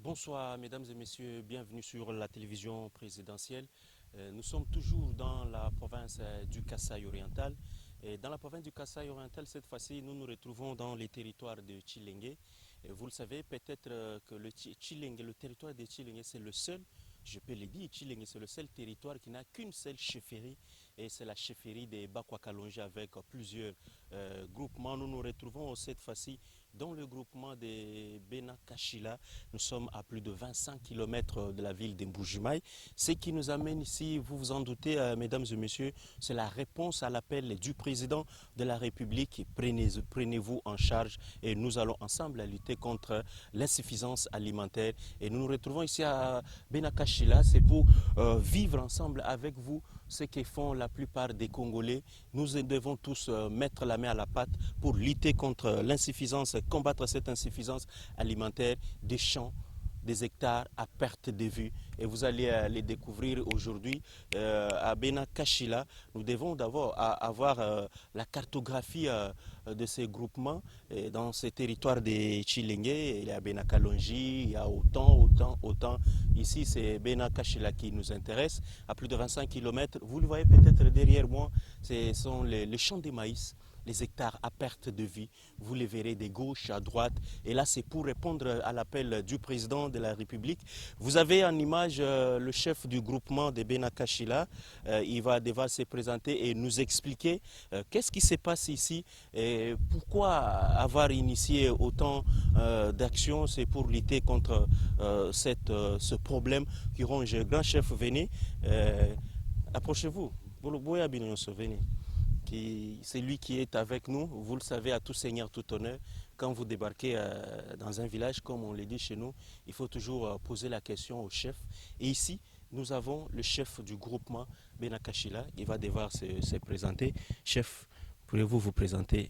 Bonsoir mesdames et messieurs, bienvenue sur la télévision présidentielle. Nous sommes toujours dans la province du Kasaï oriental. Et dans la province du Kasaï oriental, cette fois-ci, nous nous retrouvons dans les territoires de Tshilenge. Vous le savez peut-être que le territoire de Tshilenge, c'est le seul, je peux le dire, Tshilenge, c'est le seul territoire qui n'a qu'une seule chefferie. Et c'est la chefferie des Bakwa-Kalonji avec plusieurs groupements. Nous nous retrouvons cette fois-ci dans le groupement de Bena-Kashila. Nous sommes à plus de 25 km de la ville d'Mbujimai. Ce qui nous amène ici, vous vous en doutez, mesdames et messieurs, c'est la réponse à l'appel du président de la République. Prenez-vous en charge et nous allons ensemble lutter contre l'insuffisance alimentaire. Et nous nous retrouvons ici à Bena-Kashila, c'est pour vivre ensemble avec vous ce que font la plupart des Congolais. Nous devons tous mettre la main à la pâte pour lutter contre l'insuffisance, combattre cette insuffisance alimentaire des champs, des hectares à perte de vue. Et vous allez les découvrir aujourd'hui à Bena-Kashila. Nous devons d'abord avoir la cartographie de ces groupements. Et dans ces territoires des Tshilenge, il y a Bena-Kalonji, il y a autant. Ici, c'est Bena-Kashila qui nous intéresse, à plus de 25 km. Vous le voyez peut-être derrière moi, ce sont les champs de maïs, les hectares à perte de vue. Vous les verrez de gauche à droite. Et là, c'est pour répondre à l'appel du président de la République. Vous avez en image le chef du groupement de Bena-Kashila. Il va devoir se présenter et nous expliquer qu'est-ce qui se passe ici et pourquoi avoir initié autant d'actions. C'est pour lutter contre ce problème qui ronge. Grand chef, venez. Approchez-vous. Venez. C'est lui qui est avec nous. Vous le savez, à tout seigneur, tout honneur. Quand vous débarquez dans un village, comme on le dit chez nous, il faut toujours poser la question au chef. Et ici, nous avons le chef du groupement Bena-Kashila. Il va devoir se présenter. Chef, pouvez-vous vous présenter?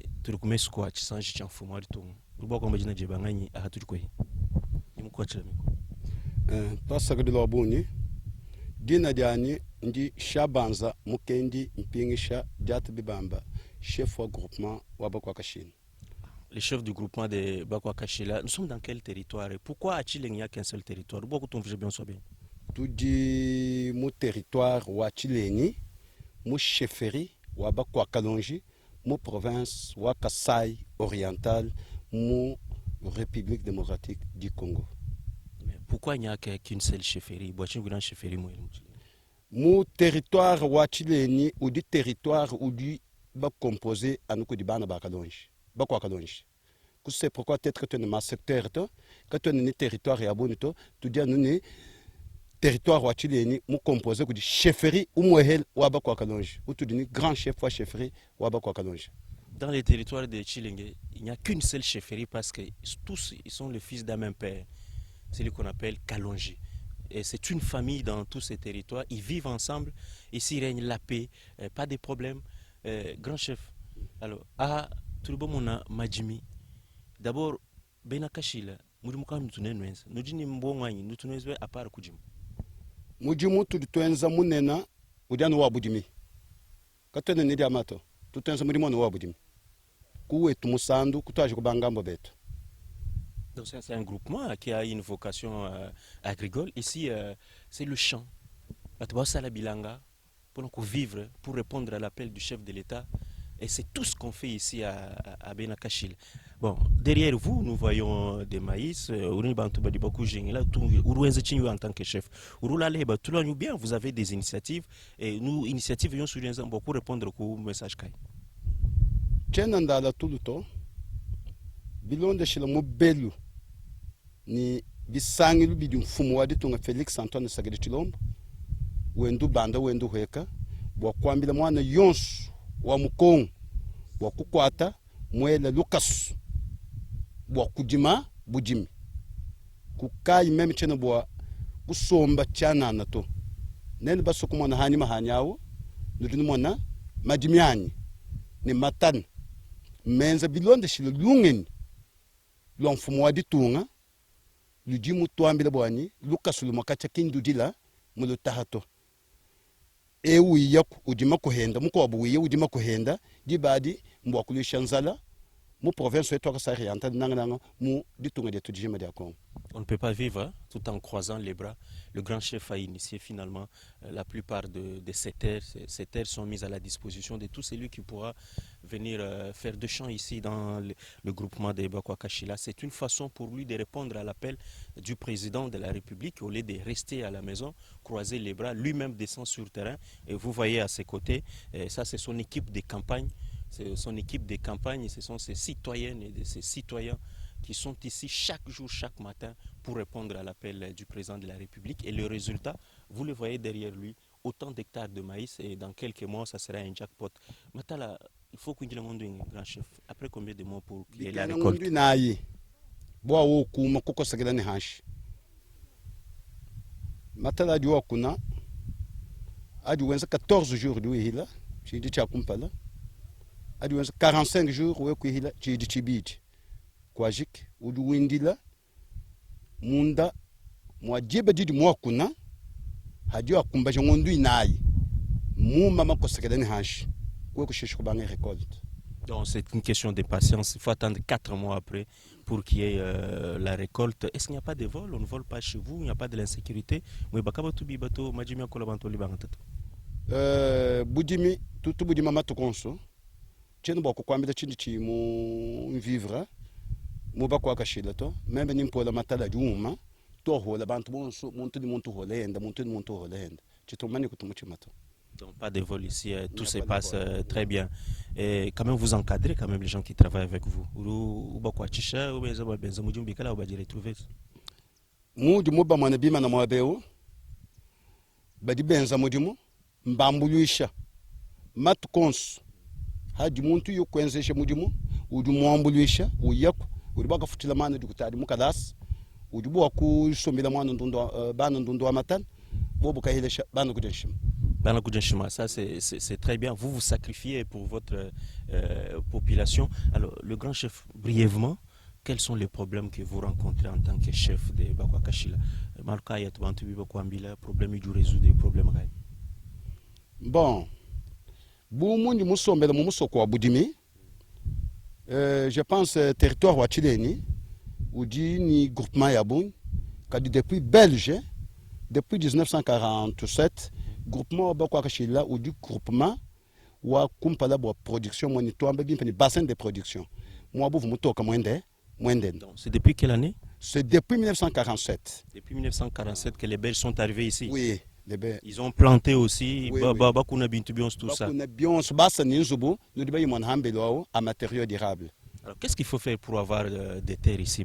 Dina diani ndi Shabanza Mukendi Mpingisha Diat Bibamba, chef au groupement Wabakwa-Kashila. Le chef du groupement de Bakwa-Kashila, nous sommes dans quel territoire et pourquoi à Tshilenge il n'y a qu'un seul territoire? Tout dit mon territoire wa Tshilenge, mon chefferie Wabakwa-Kalonji, mon province wa Kasaï oriental, mon République démocratique du Congo. Pourquoi il n'y a qu'une seule chefferie? Mon territoire wa Tshilenge ou du territoire où du ba composé à nous que du bana Bakalonji. C'est pourquoi peut-être que tu as un secteur, que tu as un territoire et abonito, tu dis un territoire wa Tshilenge mu composé de chefferie ou mohel wa Bakwa-Kalonji ou tu dis grand chef wa chefferie wa Bakwa-Kalonji. Dans les territoires de Tshilenge, il n'y a qu'une seule chefferie parce que tous ils sont le fils d'un même père. C'est ce qu'on appelle Kalonji. Et c'est une famille dans tous ces territoires. Ils vivent ensemble. Ici règne la paix, pas de problème. Grand chef, alors, tout le monde a Majimi. D'abord, Bena-Kashila, nous disons nous à part Kujim. Mujimu tu tuenza munena udiano wa budimi. Katene ni diamato. Tu tuenza murimo wa budimi. Kuwe tumusandu kutaje kubangambo beto. Donc c'est un groupement qui a une vocation agricole. Ici, c'est le champ. La bilanga pour vivre, pour répondre à l'appel du chef de l'État. Et c'est tout ce qu'on fait ici à Bena-Kashila. Bon, derrière vous, nous voyons des maïs. En tant que chef, vous avez des initiatives. Et nous, initiatives, pour répondre au message. Chenandala tuluto bilonde shila mobelu ni bisangi lubidi mfumu wadi tunga Felix Antoine Sagede Chilombo wendu banda wendu hweka bwa kwambila mwana yonsu wa mukongo bwa kukwata mwela Lucas bwa kujima bujimi kukai meme chena bwa kusomba chana nato nene basuku mwana hani mahanyawo nudini mwana majimiani ni matan menza bilonde shila lungeni lwa mfumu wadi tunga lujimu tuambile bwani Lucas lumakacha kindudila mulu tahato wiya ujima kuhenda muko wabu wiya ujima kuhenda dibadi mbwa kulisha nzala Mon province est toi ça oriental nanga mu ditunga de tujima de Congo. On ne peut pas vivre hein, tout en croisant les bras. Le grand chef a initié finalement la plupart de ces terres. Ces terres sont mises à la disposition de tout celui qui pourra venir faire de champs ici dans le groupement des Bakwakashila. C'est une façon pour lui de répondre à l'appel du président de la République au lieu de rester à la maison, croiser les bras. Lui-même descend sur le terrain et vous voyez à ses côtés, ça c'est son équipe de campagne. C'est son équipe de campagne, ce sont ces citoyennes et ces citoyens qui sont ici chaque jour, chaque matin pour répondre à l'appel du président de la République. Et le résultat, vous le voyez derrière lui, autant d'hectares de maïs et dans quelques mois, ça sera un jackpot. Matala, il faut qu'il y ait un grand chef. Après combien de mois pour qu'il y ait la récolte? Matala du Okuna, a du 14 jours de Hila, j'ai dit Tchakumpala, a du 45 jours où Hila, j'ai dit Chibit. Kwajik, ou du Windila, Munda, moi djeba di moi kuna, hadio akumba jongondu inai, mu mama kosekeden hash, quoi que je sois récolte. Donc c'est une question de patience, il faut attendre 4 mois après pour qu'il y ait la récolte. Est-ce qu'il n'y a pas de vol? On ne vole pas chez vous, il n'y a pas de l'insécurité? Boudimi, tout boudima matokonso, tiens beaucoup quoi mais de mon vivre. Muba kwa kashila to membe nimpola matala juma to hola bantu bonso muntu di muntu hola enda muntu di muntu hola enda chitomani kutumuchi mato. Donc pas de vol ici, tout se passe très bien. Et quand même vous encadrez quand même les gens qui travaillent avec vous. Ou ba kwa chisha ou benza ba benza mujumbi kala ou ba dire trouver. Muju muba mwana bima na mwabeo. Badi benza mujumu mbambulisha. Matu kons. Haji muntu yo kwenzesha mujumu uju mwambulisha uyako uribaka futila mana du kutadi mukadas ujubu waku somila mwana ndundo bana ndundo amatan bobu kahilesha bana kudenshima. Bana kudenshima, ça c'est très bien. Vous vous sacrifiez pour votre population. Alors le grand chef, brièvement, quels sont les problèmes que vous rencontrez en tant que chef de Bakwakashila? Malka yat bantu bi bakwambila problème du résoudre des problèmes. Bon. Bu mundi musombela mu musoko wa Budimi. Je pense territoire wa Chileni ou dit ni groupement Yaboun kadi depuis belge depuis 1947 groupement Bakwakashila ou du groupement wa kumpala bo production monito ambe bien bassin de production moi vous mutoka mwende. C'est depuis quelle année? C'est depuis 1947. Depuis 1947 que les Belges sont arrivés ici. Oui. Ils ont planté aussi, oui, tout ça. À matériaux durables. Alors qu'est-ce qu'il faut faire pour avoir des terres ici?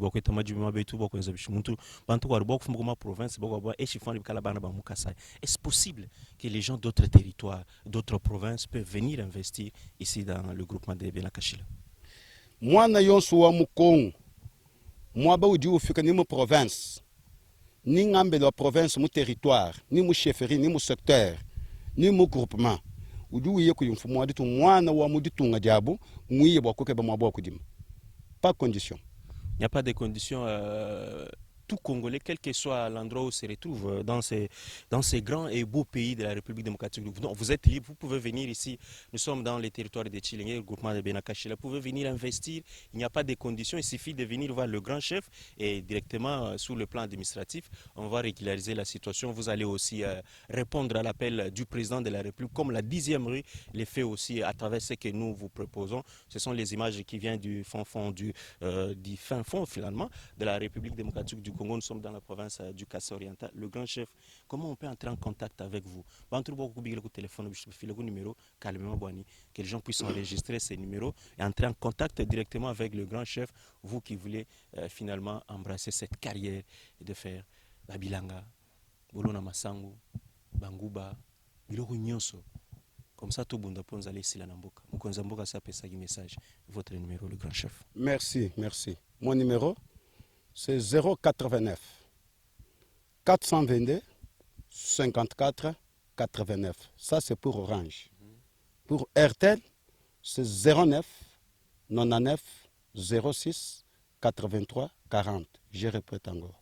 Est-ce possible que les gens d'autres territoires, d'autres provinces peuvent venir investir ici dans le groupement de Benakashila? Moi, je province. Ni ngambe la province mu territoire ni mu chefferie ni mu secteur ni mu groupement uju wiye ku yumfu mwadi tu mwana wa muditunga jabu mwiye bwa koke ba mwa kudima pas condition. Il n'y a pas de conditions tout Congolais, quel que soit l'endroit où se retrouve, dans ces grands et beaux pays de la République démocratique du Congo. Vous êtes libre, vous pouvez venir ici. Nous sommes dans les territoires de Tchilingé, le groupement de Benakashila. Vous pouvez venir investir. Il n'y a pas de conditions. Il suffit de venir voir le grand chef et directement sur le plan administratif, on va régulariser la situation. Vous allez aussi répondre à l'appel du président de la République, comme la 10e rue les fait aussi à travers ce que nous vous proposons. Ce sont les images qui viennent du fin fond, du fin fond finalement de la République démocratique du Congo. Nous sommes dans la province du Kassai oriental. Le grand chef, comment on peut entrer en contact avec vous? Numéro, que les gens puissent enregistrer ces numéros et entrer en contact directement avec le grand chef, vous qui voulez finalement embrasser cette carrière et de faire Babilanga, Bolona Masangu, Banguba, Biloko Nyonso. Comme ça, tout le monde peut aller ici la Namboka. Mkonzamboka, ça peut s'agir message. Votre numéro, le grand chef. Merci, merci. Mon numéro, c'est 089 422 54 89. Ça, c'est pour Orange. Pour RTL, c'est 09 99 06 83 40. Je répète encore.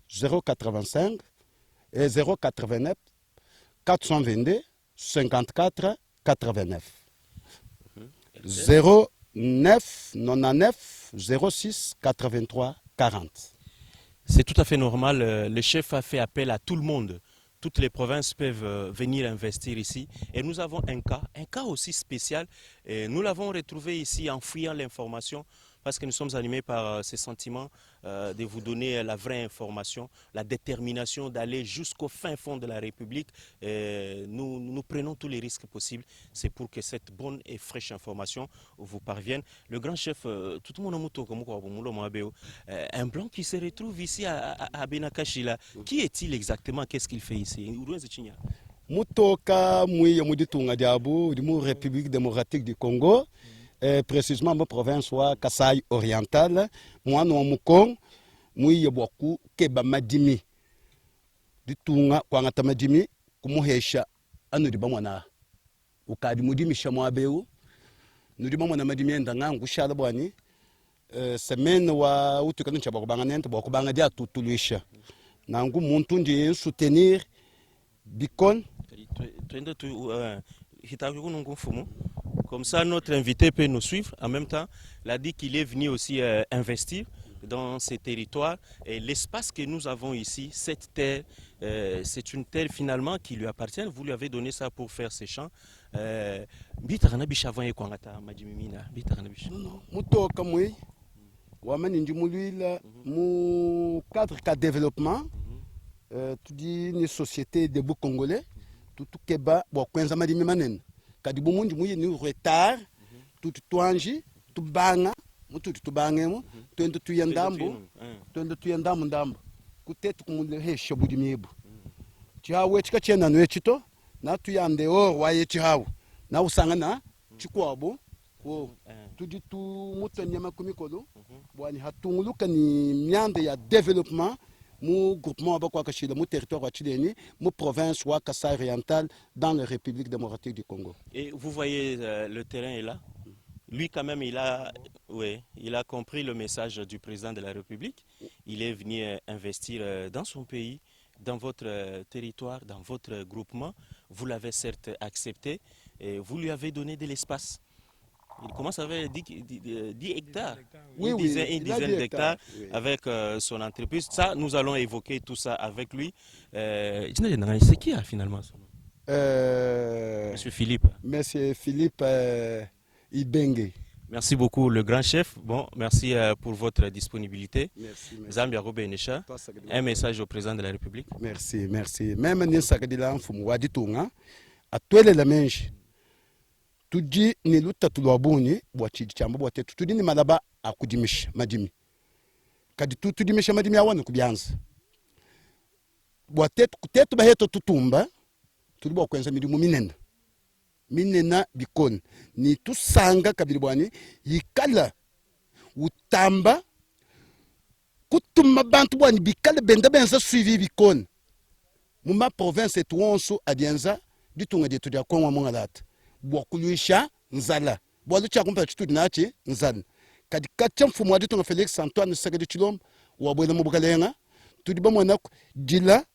085 et 089 422 54 89. 9 99 06 83 40. C'est tout à fait normal. Le chef a fait appel à tout le monde. Toutes les provinces peuvent venir investir ici. Et nous avons un cas aussi spécial. Et nous l'avons retrouvé ici en fouillant l'information parce que nous sommes animés par ce sentiment de vous donner la vraie information, la détermination d'aller jusqu'au fin fond de la République. Nous prenons tous les risques possibles. C'est pour que cette bonne et fraîche information vous parvienne. Le grand chef, tout le monde un blanc qui se retrouve ici à Benakashila. Qui est-il exactement? Qu'est-ce qu'il fait ici? Mutoka mwiya muditunga diabo dimu République démocratique du Congo, précisément ma province wa Kasai oriental, mwana wa Mukong mwiya boku keba madimi ditunga kwangata madimi kumuhesha anu diba mwana ukadi mudimi shamwa beu nudiba mwana madimi endanga ngushala bwani semaine wa utukana chabakubanga nente bakubanga dia tutulisha nangu muntu ndi soutenir Bicon. Comme ça, notre invité peut nous suivre. En même temps, il a dit qu'il est venu aussi investir dans ces territoires. Et l'espace que nous avons ici, cette terre, c'est une terre finalement qui lui appartient. Vous lui avez donné ça pour faire ses champs. Cadre de développement, tu dis une société de beaux Congolais, tout keba, bon, kwenza madimi manen. Kadi bumunji muye ni retard, tout tuanji, tout banga, mutu tu bangemo, tuendo tuyandambo, tuendo tuyandambo ndambo. Kutetu kumule he shabudi mebu. Chihawe chika chena no echito, na tuyande o waye chihawo. Na usanga na chikwabo. Oh, tudi tu mutu nyama kumikolo, bwani hatunguluka ni miande ya développement. Mon groupement Bakwakashila, mon territoire Wachileni, mon province Wakassa orientale dans la République démocratique du Congo. Et vous voyez, le terrain est là. Lui, quand même, il a compris le message du président de la République. Il est venu investir dans son pays, dans votre territoire, dans votre groupement. Vous l'avez certes accepté et vous lui avez donné de l'espace. Il commence avec 10 hectares, une dizaine d'hectares avec son entreprise. Ça, nous allons évoquer tout ça avec lui. C'est qui finalement son nom? Monsieur Philippe. Monsieur Philippe Ibenge. Merci beaucoup, le grand chef. Bon, merci pour votre disponibilité. Merci. Zambia Robenesha, un message au président de la République. Merci. Même Ninsakadila Mfumwadi Tunga, à toi les menges. Tudi ni luta tulwabuni bwachidi chamba bwate tudi ni malaba akudimisha madimi kadi tudimisha madimi awana kubyanza bwate kutetu baheto tutumba tuli bwakwenza milimu minena bikon ni tusanga kabiri bwani yikala utamba kutuma bantu bwani bikala benda benza suivi bikon muma province etuonso adienza ditunga detu dia konwa mongalata bwakuluisha nzala bwalucha kumpa chitudi nachi nzala kadi kacha mfumu wa ditunga Felix Antoine Tshisekedi Tshilombo wabwela mubukalenga tudi bamwana jila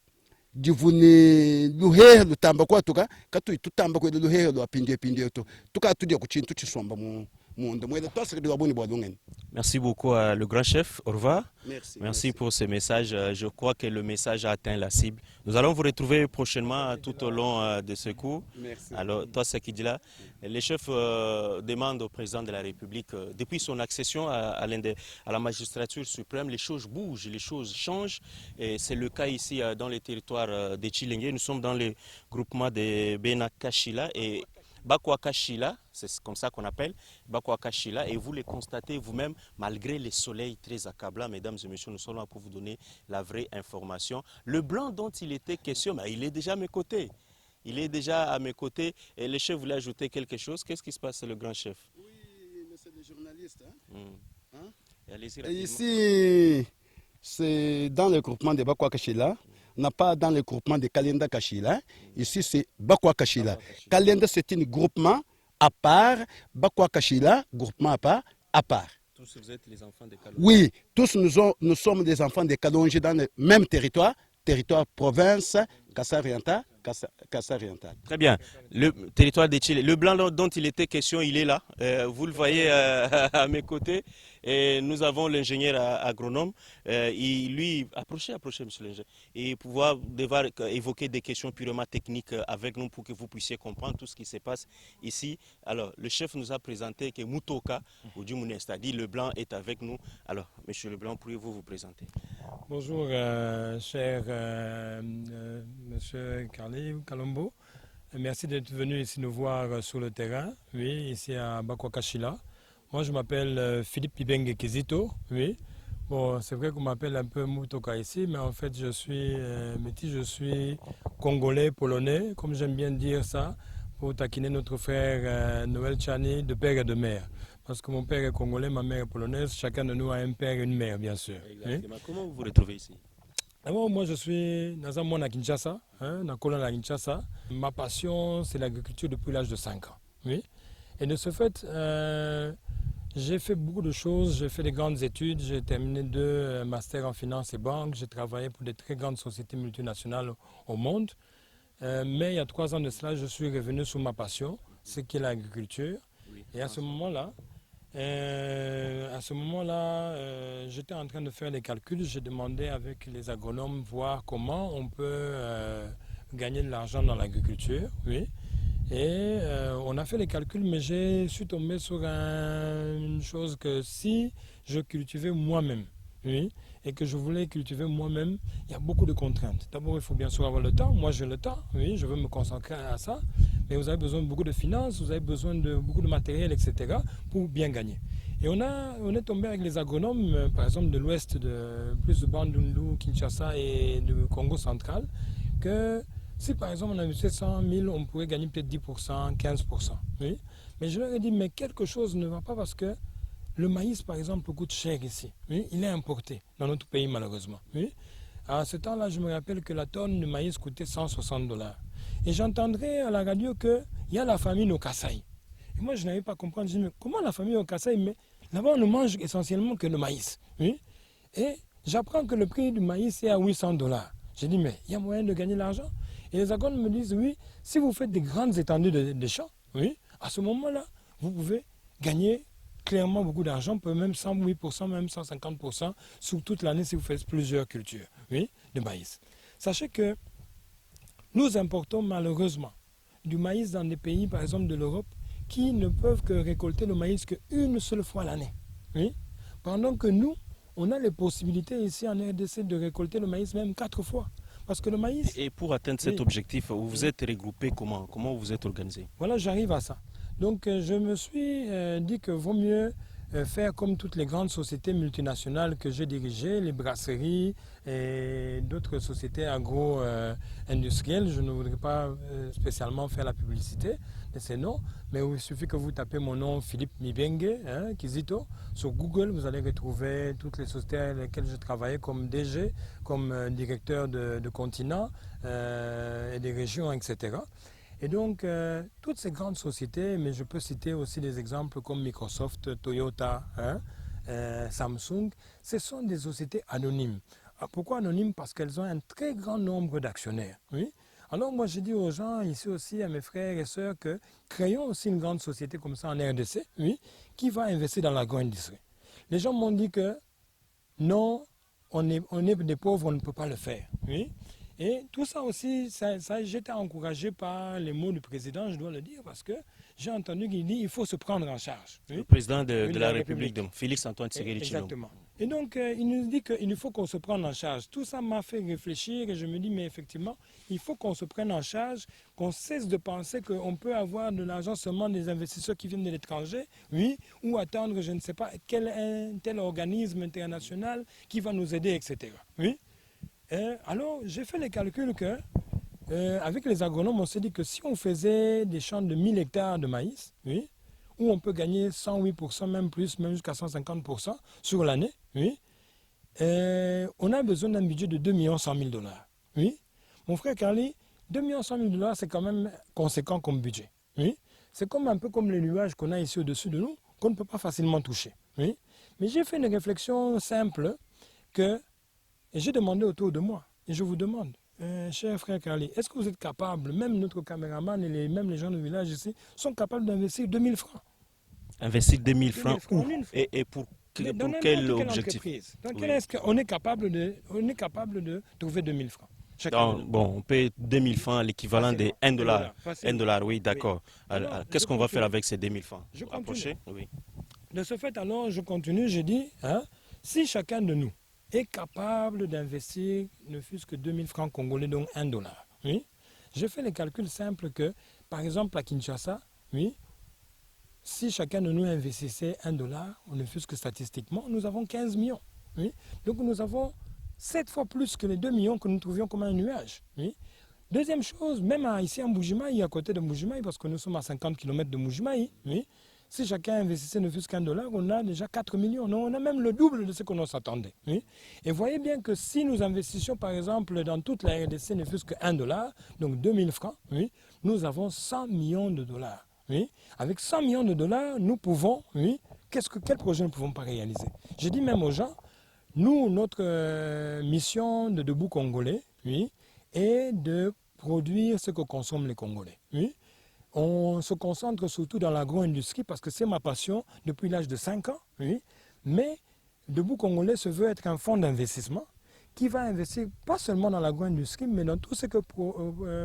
divuni luhehe lutamba kwa tuka katu tutamba kwa luhehe lwapindie to tuka tudi kuchintu chisomba mu monde mwela Tshisekedi wabuni bwalungeni. Merci beaucoup le grand chef. Au revoir. Merci pour ce message. Je crois que le message a atteint la cible. Nous allons vous retrouver prochainement tout au long de ce cours. Merci. Alors, toi, ce qui dit là, le chef demande au président de la République, depuis son accession à la magistrature suprême, les choses bougent, les choses changent. Et c'est le cas ici dans les territoires de Tshilenge. Nous sommes dans le groupement de Benakashila et Bakwakashila, c'est comme ça qu'on appelle Bakwakashila, et vous le constatez vous-même, malgré les soleils très accablants, mesdames et messieurs, nous sommes là pour vous donner la vraie information. Le blanc dont il était question, il est déjà à mes côtés. Il est déjà à mes côtés, et le chef voulait ajouter quelque chose. Qu'est-ce qui se passe, le grand chef? Oui, monsieur le journaliste. Allez-y, ici, c'est dans le groupement de Bakwakashila. N'a pas dans le groupement de Kalenda Kashila. Ici, c'est Bakwa Kashila. Kalenda, c'est un groupement à part. Bakwa Kashila, groupement à part. Tous vous êtes les enfants de Kalonji? Oui, tous nous sommes des enfants de Kalonji dans le même territoire province, Kasai oriental, Kassai oriental. Très bien. Le territoire de Chile. Le blanc dont il était question, il est là. Vous le voyez à mes côtés. Et nous avons l'ingénieur agronome. Lui, approchez, monsieur l'ingénieur. Et pouvoir devoir évoquer des questions purement techniques avec nous pour que vous puissiez comprendre tout ce qui se passe ici. Alors, le chef nous a présenté que Mutoka, ou du Mounès, c'est-à-dire le blanc est avec nous. Alors, monsieur le blanc, pourriez-vous vous présenter? Bonjour, cher monsieur Carly Kalombo. Merci d'être venu ici nous voir sur le terrain, oui, ici à Bakwakashila. Moi, je m'appelle Philippe Pibenge Kizito, oui. Bon, c'est vrai qu'on m'appelle un peu Mutoka ici, mais en fait, je suis métis, je suis congolais, polonais, comme j'aime bien dire ça, pour taquiner notre frère Noël Chani de père et de mère. Parce que mon père est congolais, ma mère est polonaise, chacun de nous a un père et une mère, bien sûr. Exactement. Oui. Comment vous vous retrouvez ici? D'abord, moi, je suis dans à Kinshasa, dans à Kinshasa. Ma passion, c'est l'agriculture depuis l'âge de 5 ans. Oui. Et de ce fait, j'ai fait beaucoup de choses. J'ai fait des grandes études. J'ai terminé 2 masters en finance et banque. J'ai travaillé pour de très grandes sociétés multinationales au monde. Mais il y a 3 ans de cela, je suis revenu sur ma passion, ce qui est l'agriculture. Oui. Et à ce moment-là, j'étais en train de faire des calculs. J'ai demandé avec les agronomes voir comment on peut gagner de l'argent dans l'agriculture. Oui. Et on a fait les calculs, mais je suis tombé sur une chose que si je cultivais moi-même, oui, et que je voulais cultiver moi-même, il y a beaucoup de contraintes. D'abord, il faut bien sûr avoir le temps. Moi, j'ai le temps, oui, je veux me consacrer à ça. Mais vous avez besoin de beaucoup de finances, vous avez besoin de beaucoup de matériel, etc. pour bien gagner. Et on est tombé avec les agronomes, par exemple de l'ouest, plus de Bandundu, Kinshasa et du Congo central, que si par exemple on investissait 100 000, on pourrait gagner peut-être 10%, 15%. Oui. Mais je leur ai dit, mais quelque chose ne va pas parce que le maïs, par exemple, coûte cher ici. Oui. Il est importé dans notre pays, malheureusement. Oui. À ce temps-là, je me rappelle que la tonne de maïs coûtait $160. Et j'entendrais à la radio qu'il y a la famine au Kasaï. Et moi, je n'avais pas compris. Je dis, mais comment la famine au Kasaï? Mais là-bas, on ne mange essentiellement que le maïs. Oui. Et j'apprends que le prix du maïs est à $800. J'ai dit, mais il y a moyen de gagner l'argent? Et les agronomes me disent, oui, si vous faites des grandes étendues de champs, oui, à ce moment-là, vous pouvez gagner clairement beaucoup d'argent, même 108%, même 150% sur toute l'année si vous faites plusieurs cultures, oui, de maïs. Sachez que nous importons malheureusement du maïs dans des pays, par exemple de l'Europe, qui ne peuvent que récolter le maïs qu'une seule fois l'année. Oui? Pendant que nous, on a les possibilités ici en RDC de récolter le maïs même 4 fois. Parce que le maïs... Et pour atteindre cet objectif, vous vous êtes regroupé comment? Comment vous êtes organisé? Voilà, j'arrive à ça. Donc je me suis dit que vaut mieux faire comme toutes les grandes sociétés multinationales que j'ai dirigées, les brasseries et d'autres sociétés agro-industrielles. Je ne voudrais pas spécialement faire la publicité de ces noms, mais il suffit que vous tapez mon nom Philippe Mibenge, Kizito, sur Google, vous allez retrouver toutes les sociétés avec lesquelles je travaillais comme DG, comme directeur de continent et des régions, etc. Et donc, toutes ces grandes sociétés, mais je peux citer aussi des exemples comme Microsoft, Toyota, Samsung, ce sont des sociétés anonymes. Pourquoi anonymes? Parce qu'elles ont un très grand nombre d'actionnaires. Oui? Alors moi, je dis aux gens, ici aussi, à mes frères et sœurs, que créons aussi une grande société comme ça en RDC, oui, qui va investir dans l'agro-industrie. Les gens m'ont dit que non, on est des pauvres, on ne peut pas le faire. Oui? Et tout ça aussi, j'étais encouragé par les mots du président, je dois le dire, parce que j'ai entendu qu'il dit qu'il faut se prendre en charge. Oui? Le président de la République, donc Félix Antoine Tshisekedi Tshilombo. Exactement. Et donc, il nous dit qu'il faut qu'on se prenne en charge. Tout ça m'a fait réfléchir et je me dis, mais effectivement, il faut qu'on se prenne en charge, qu'on cesse de penser qu'on peut avoir de l'argent seulement des investisseurs qui viennent de l'étranger, oui, ou attendre, je ne sais pas, tel organisme international qui va nous aider, etc. Oui. Alors, j'ai fait les calculs que, avec les agronomes, on s'est dit que si on faisait des champs de 1000 hectares de maïs, oui, où on peut gagner 108%, même plus, même jusqu'à 150% sur l'année, oui, on a besoin d'un budget de 2 100 000 $. Oui. Mon frère Carly, 2 100 000 $, c'est quand même conséquent comme budget. Oui. C'est comme un peu comme les nuages qu'on a ici au-dessus de nous, qu'on ne peut pas facilement toucher. Oui. Mais j'ai fait une réflexion simple que... Et j'ai demandé autour de moi, et je vous demande, cher frère Carly, est-ce que vous êtes capable, même notre caméraman et même les gens du village ici, sont capables d'investir 2000 francs? Investir 2000 francs où? en une fois. Et pour Dans quel n'importe quelle objectif? entreprise. Donc, Oui. est-ce qu'on est capable de trouver 2000 francs? Bon, on paye 2000 francs, l'équivalent de 1 dollar. Facilement. 1 dollar, oui, d'accord. Alors, Qu'est-ce je qu'on va faire continue. avec ces 2000 francs? Je Vous continue. rapprochez? Oui. De ce fait, alors, je continue, je dis, hein, si chacun de nous est capable d'investir ne fût-ce que 2000 francs congolais, donc 1 dollar, oui, je fais les calculs simples que, par exemple, à Kinshasa, oui, si chacun de nous investissait 1 dollar, ne fût-ce que statistiquement, nous avons 15 millions. Oui. Donc nous avons 7 fois plus que les 2 millions que nous trouvions comme un nuage. Oui. Deuxième chose, même ici à Mbujimaï, à côté de Mbujimaï, parce que nous sommes à 50 km de Mbujimaï, oui, si chacun investissait ne fût-ce qu'un dollar, on a déjà 4 millions. Non, on a même le double de ce que l'on s'attendait. Oui. Et voyez bien que si nous investissions par exemple dans toute la RDC ne fût-ce qu'un dollar, donc 2000 francs, oui, nous avons 100 millions de dollars. Oui. Avec 100 millions de dollars, nous pouvons, oui, quel projet ne pouvons pas réaliser? Je dis même aux gens, nous, notre mission de Debout Congolais, oui, est de produire ce que consomment les Congolais. Oui. On se concentre surtout dans l'agro-industrie parce que c'est ma passion depuis l'âge de 5 ans. Oui. Mais Debout Congolais se veut être un fonds d'investissement qui va investir pas seulement dans l'agro-industrie, mais dans tout ce que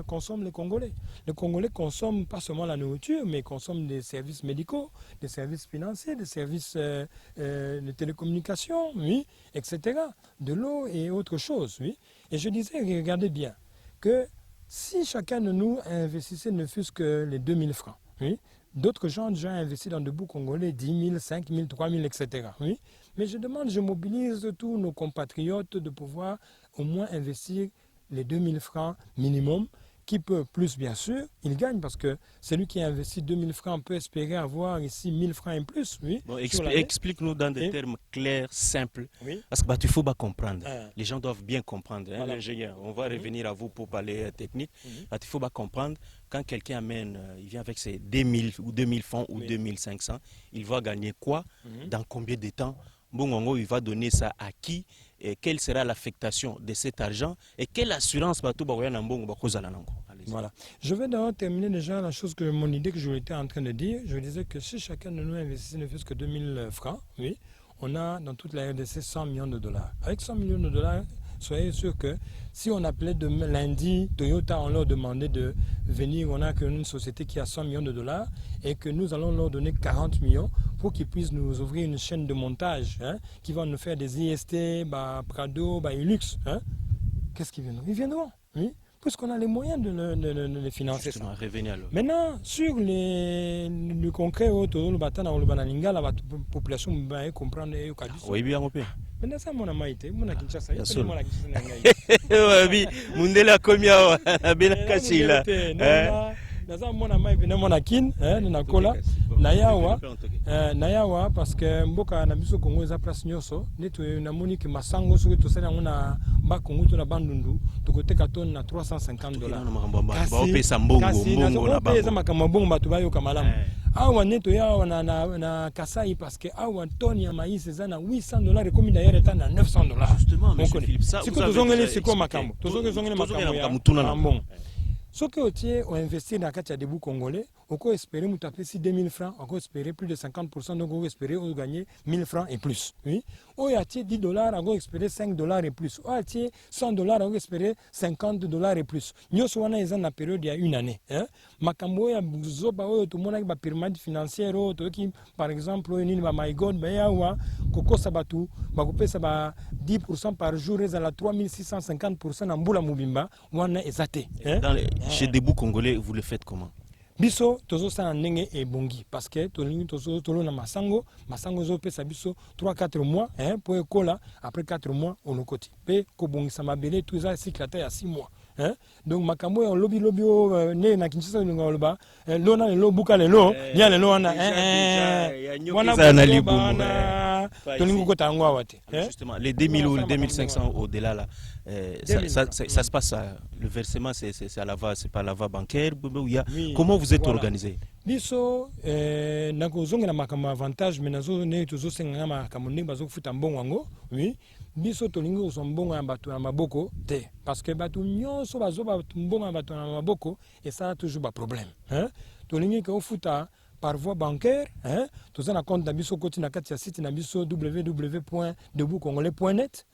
consomment les Congolais. Les Congolais consomment pas seulement la nourriture, mais consomment des services médicaux, des services financiers, des services de télécommunications, oui, etc., de l'eau et autre chose. Oui. Et je disais, regardez bien, que si chacun de nous investissait ne fût-ce que les 2000 francs, oui, d'autres gens ont déjà investi dans Debout Congolais 10 000, 5 000, 3 000, etc. Oui. Mais je mobilise tous nos compatriotes de pouvoir au moins investir les 2000 francs minimum, qui peut plus bien sûr, il gagne parce que celui qui a investi 2000 francs peut espérer avoir ici 1000 francs et plus. Oui, bon, explique-nous dans des termes clairs, simples, oui. parce que il faut pas comprendre. Ah. Les gens doivent bien comprendre. Hein, Voilà. L'ingénieur, on va revenir à vous pour parler technique. Il faut pas comprendre. Quand quelqu'un amène, il vient avec ses 2000 ou 2000 francs ou 2500, il va gagner quoi? Dans combien de temps? Bon, il va donner ça à qui? Et quelle sera l'affectation de cet argent? Et quelle assurance va tout Voilà. Je vais d'abord terminer déjà mon idée que je étais en train de dire. Je disais que si chacun de nous investissait ne fût-ce que 2000 francs, oui, on a dans toute la RDC 100 millions de dollars. Avec 100 millions de dollars, soyez sûr que si on appelait lundi Toyota, on leur demandait de venir, on a une société qui a 100 millions de dollars et que nous allons leur donner 40 millions pour qu'ils puissent nous ouvrir une chaîne de montage, hein, qui va nous faire des IST, Prado, Hilux. Hein. Qu'est-ce qu'ils viendront? Ils viendront, oui, puisqu'on a les moyens de les financer. Justement, revenez alors. Maintenant, sur le concret, la population va comprendre. Oui, bien, on peut. Maintenant, ça, mon ami, mon Kinshasa, oui, Mundela Komia, Bela Kachila. Naza mona mai pene mona kin na kola nayawa parce que mboka na biso Kongo eza place nyonso neto na moni ki masango soki to sala ngona ba Kongo to na bandundu to koteka ton na $350 ba opesa mbongo na bango eza makambo bongo bato bayoka malamu awa neto yawa na Kasai parce que awa toni ya maïs eza na $800 ekomi d'ailleurs eta na $900. Justement, monsieur Philippe, ça vous avez tozongeli siko makambo makambo ya mbongo. Ce que tu as investi dans le Debout Congolais, on peut espérer 2000 francs, on peut espérer plus de 50%, donc on peut espérer gagner 1000 francs et plus. Oui. On a $10, on peut espérer $5 et plus. On a $100, on peut espérer $50 et plus. Nous sommes dans la période il y a une année. Makambo ya buzoba oyo to mona ba pyramide financière to ki par exemple ni ba my god ba yawa koko sabatu ba kopesa ba 10% par jour et à 3650% na mbula mubimba wana ezate. Chez Debout Congolais, vous le faites comment? Biso tozo sa ndenge ebongi parce que tolingi tozo tolo na masango zo pesa biso 3-4 mois pour ekola après 4 mois on okoti pe ko bongisa mabele tout ça cycle à 6 mois. Donc makambo ya lobby ne na Kinshasa ngoloba lona le buka le lo nya le wana wana na libumba tolingo kota ngwa wate. Justement les 2000 ou 2500 au-delà là ça se passe le versement c'est à la va, c'est pas la va bancaire. Comment vous êtes organisé? Biso na kozonga na makambo avantage mais nazo ne tozo senga makambo ne bazo futa mbongo ngo oui biso tolingi kozwa mbongo ya bato na maboko te parce que bato nyonso bazwa mbongo ya bato na maboko esala toujours baproblème tolingi ke ofuta par voie bancaire toza na compte na biso koti na kati ya site na biso www.deboutcongolais.net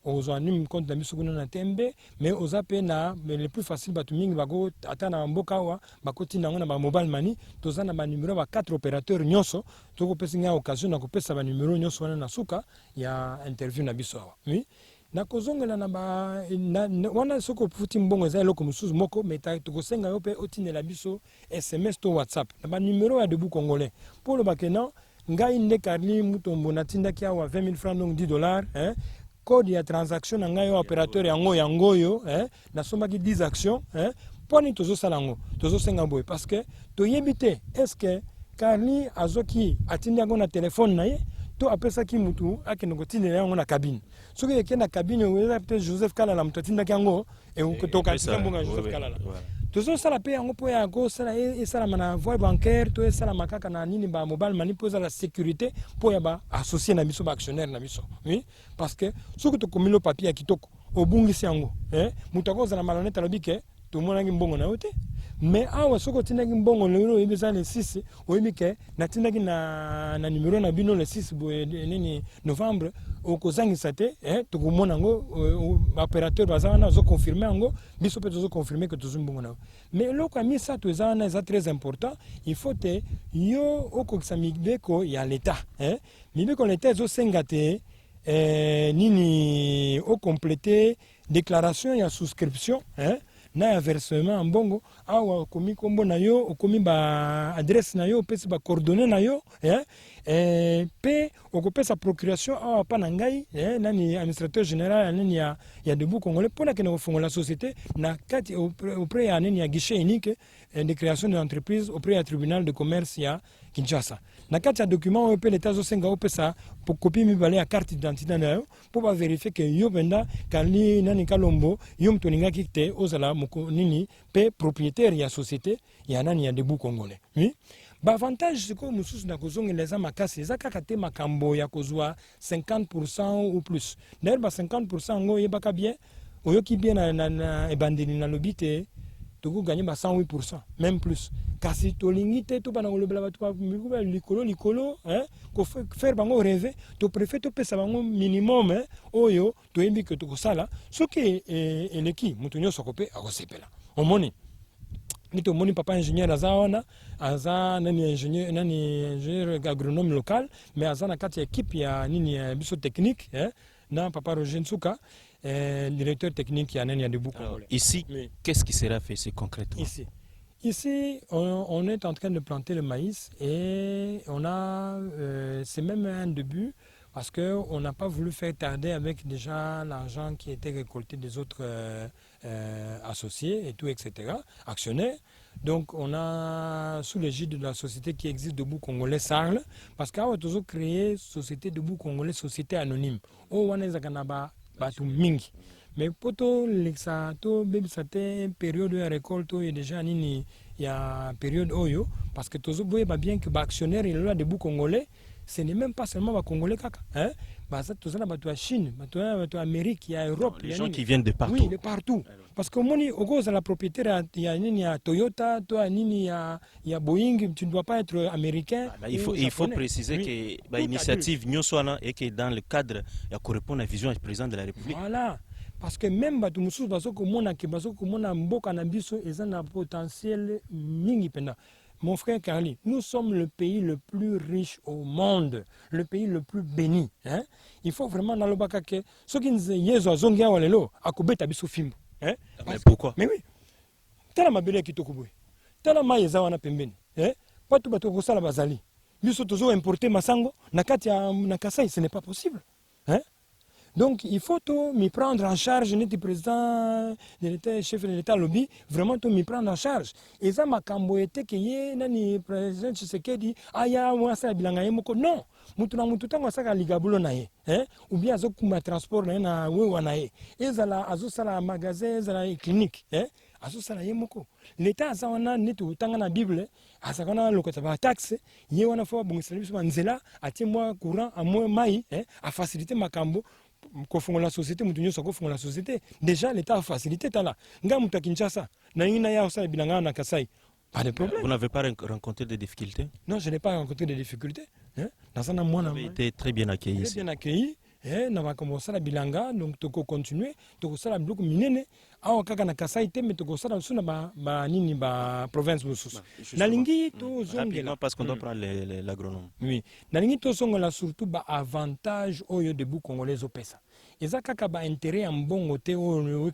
ozwa nimi compte na biso kuna na tembe mais oza pe na le plus facile bato mingi bako ata na mboka awa bakoti nango na ba mobile money toza na ba numéro ba 4 opérateurs nyonso tokopesa nga occasion na kopesa ba numéro nyonso wana na suka ya interview na biso awa oui na kozongela na ba wana soko futi mbongo za eloko mususu moko meta tokosenga yo pe otinela biso SMS to WhatsApp na ba numéro ya Debout Congolais pour le bakena ngai nde Carly Mutombo natindaki awa 20 000 francs donc $10 code ya transaction na ngai opérateur yango yo na sombaki 10 actions poni tozo salango tozo senga boy parce que to yebite est-ce que Carly azoki atindi yango na téléphone na ye to apesaki mutu akende kotinela yango na cabine soki yeke na cabine weza peut Joseph Kalala mutu atindaki yango e to katika mbonga Joseph Kalala tozo sala pe yango po ya go sala esala na voie bancaire to esala makaka na nini ba mobile money po la sécurité po ya ba associé na biso ba actionnaire na biso oui parce que soki to komilo papier ya kitoko obungisi yango mutu akoza na malhonnête alobike to monaki mbongo na yote mais awa soko tindaki mbongo lelo yebisa le 6 oyebike na tindaki na numéro na bino le 6 boye nini novembre okozangisa te tokomona ngo opérateur bazana zo confirmer ngo biso pe zo confirmer que tozo mbongo na mais loko ami ça to ezana est très important il faut te yo okokisa mibeko ya l'état mibeko l'état zo sengate nini au compléter déclaration ya souscription na ya versement mbongo awa komi kombo na yo okomi ba adresse na yo pesi ba coordonnées na yo pe okopesa procuration awa pa na ngai nani administrateur général nani ya Debout Congolais pona kena kofongola société na kati auprès ya nani ya guichet unique de création de l'entreprise auprès ya tribunal de commerce ya Kinshasa na kati ya document oyo pe l'état zo senga opesa pour copie mibale ya carte d'identité na yo pour ba vérifier que yo benda Carly nani Kalombo yo mtoninga kite ozala moko nini pe propriétaire ya société ya nani ya Debout Congolais oui ba avantage siko mususu na kozongeleza makasi eza kaka te makambo ya kozwa 50% ou plus d'ailleurs ba 50% ngo yebaka bien oyoki bien na ebandeli na lobite toko gagner ba 108% même plus kasi tolingi te to bana kolobela batu ba mikuba likolo ko faire bango rêver to préfère to pesa bango minimum oyo to yembi que to kosala soki eleki mutu nyoso kope akosepela omoni nito moni papa ingénieur azaona aza nani ingénieur agronome local mais aza na kati équipe ya nini biso technique na papa Roger Nsuka directeur technique ya nani ya Debout Congolais. Ici oui. Qu'est-ce qui sera fait c'est concrètement? Ici on est en train de planter le maïs et on a c'est même un début parce qu'on n'a pas voulu faire tarder avec déjà l'argent qui était récolté des autres associés et tout, etc., actionnaires. Donc on a, sous l'égide de la société qui existe Debout Congolais Sarle, parce qu'on a toujours créé société Debout Congolais, société anonyme. On a des mingi. Mais pour tout cette période de récolte, il y a déjà il y a une période oyo, parce que tout le monde bien que l'actionnaire est là Debout Congolais. Ce n'est même pas seulement les Congolais kaka tous la Chine, la Amérique, il y a Europe, les gens qui viennent de partout. Oui, de partout. Parce que moni au la propriétaire il y a Toyota, il y a Boeing, tu ne dois pas être américain. Il faut préciser que l'initiative Nyoswana est que dans le cadre il correspond à la vision du président de la République. Voilà. Parce que même batu mususu bazoko mona mboka na biso ezana potentiel mingi penda. Mon frère Carly, nous sommes le pays le plus riche au monde, le pays le plus béni. Il faut vraiment dans le bakake. Ce qui nous est zongia walelo, akobeta biso fimbo. Mais pourquoi? Mais oui. Tala mabele kitoko boy. Tala maïza wana pembeni. Patu bato kosala bazali. Biso tozo importer masango na kati ya na Kasai, ce n'est pas possible. Donc il faut m'y prendre en charge, n'était président de l'État, chef de l'État lobby, vraiment m'y prendre en charge. Et ça m'a camboyé que yé nani président Tshisekedi aya moi ça bilanga yemoko non. Mutu tango saka ligabulo na ye, ou bien azo kuma transport na wewa na ye. Ezala azo sala magasin, ezala clinique, azo sala yemoko. L'État asa wana netu tanga na Bible, asa kana lokota ba taxe, ye wana fo bongisa biso nzela, atie moi courant, a moi mai, a faciliter makambo. la société, la société. Déjà, l'État a facilité là. Nga muta Kinshasa, na ina ya osa bilanga na Kasai. Pas de problème. Vous n'avez pas rencontré de difficultés? Non, je n'ai pas rencontré de difficultés. Vous avez été très bien accueilli ici. Très bien accueilli. On va commencer à bilanga, donc tu peux continuer. Tu peux faire bloc minene. Awa kaka na Kasai te, mais tu peux faire sur la nini ba province mususu. Nalingi to zongela. Parce qu'on doit prendre l'agronome. Oui. Nalingi to zongela surtout ba avantage oyo de bu congolais au pesa. Eza kaka ba intérêt en bon côté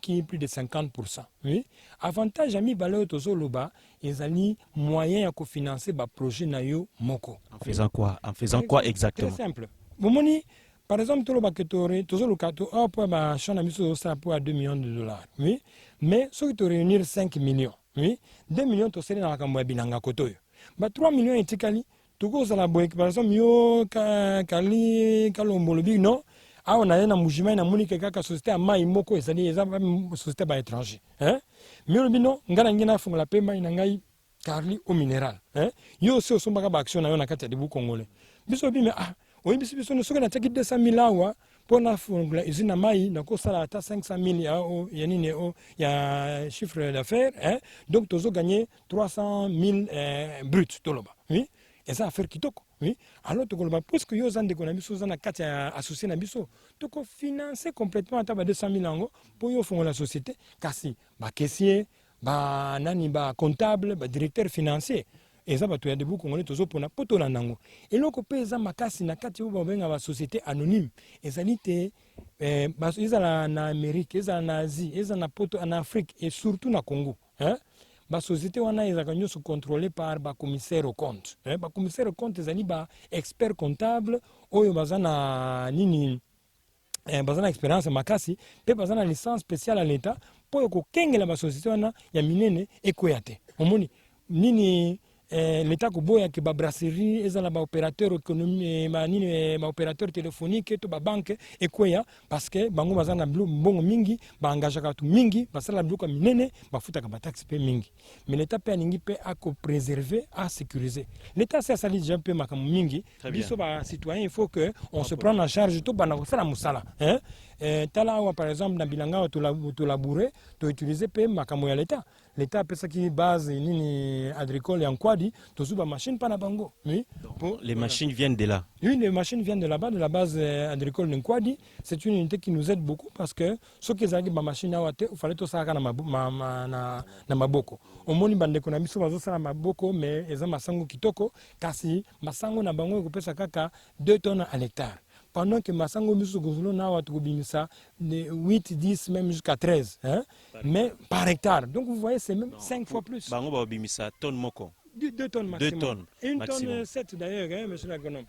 qui est plus de 50%. Oui. Avantage ami baleo to zoloba, ezali moyen ya cofinancer ba projet na yo moko. En faisant quoi? En faisant quoi exactement? Très simple. Bomoni, par exemple, tout le baquetore, tout le cadeau, pour ma chambre ça pour 2 millions de dollars. Oui. Mais ceux qui te réunir 5 millions. Oui. 2 millions to sele na makambo bilanga kotoyo. Ba 3 millions etikali, to go za la boek par exemple yo kali kalombolobi non. Ah, on a un mouvement na moni kaka société à mai moko ezali eza société ba étranger. Hein? Mais le bino ngana ngina fonga la pemba ina ngai Carli au minéral. Hein? Yo aussi osomba ba action na yo na kati ya debu congolais. Biso bi mais ah, oui biso no soka na taki 200 000 awa pona fonga izina mai na ko sala ata 500 000 ya nini ya chiffre d'affaires, hein? Donc tozo gagner 300 000 brut toloba. Oui? Et ça affaire kitoko. Oui. Alors, puisque yo zande ko na biso zana kati associé na biso, to ko financer complètement à 200 000 ango pour yo fonga la société kasi ba caissier, ba nani ba comptable, ba directeur financier. Et ça ba to ya debu congolais tozo pona poto la nango. Et loko pe za makasi na kati ba benga ba société anonyme. Ezali te ba ezala na Amérique, ezala na Asie, ezala na poto en Afrique et surtout na Congo, hein? La société est contrôlée par le commissaire au compte. Le commissaire au compte est un expert comptable qui a une expérience makasi, et une licence spéciale à l'État pour que la société soit minene et koyate. L'État a une brasserie, un opérateur économique, un opérateur téléphonique, une banque, et quoi parce que bango bazana bon mingi, engagé tout mingi, basala bloka minene, bafuta ka taxe pe mingi. Mais l'État peut ningi peut à préserver, à sécuriser. L'État c'est ça déjà peu makam mingi. Biso ba citoyen il faut que on se prenne en charge tout bana sala musala. Hein? Tala par exemple na bilanga to labourer, to utiliser pe makamo ya l'État. L'État peut ça qui base nini agricole en Kwadi, to suba machine pas na bango. Oui. Les machines viennent de là. Oui, les machines viennent de là-bas, de la base agricole de Nkwadi. C'est une unité qui nous aide beaucoup parce que ceux qui ont ma machine à il fallait tout ça na maboko. Au moni bande ko na biso bazo sala maboko mais eza masango kitoko kasi masango na bango ko pesa kaka 2 tonnes à l'hectare. Pendant que Massango Moussougouzlo n'a pas de 8, 10, même jusqu'à 13. Hein? Mais par hectare. Donc vous voyez, c'est même 5 fois plus. Bango ba bimisa tonne moko. 2 tonnes maximum. 2 tonnes. Une maximum. Tonne 7 d'ailleurs, hein, monsieur l'agronome.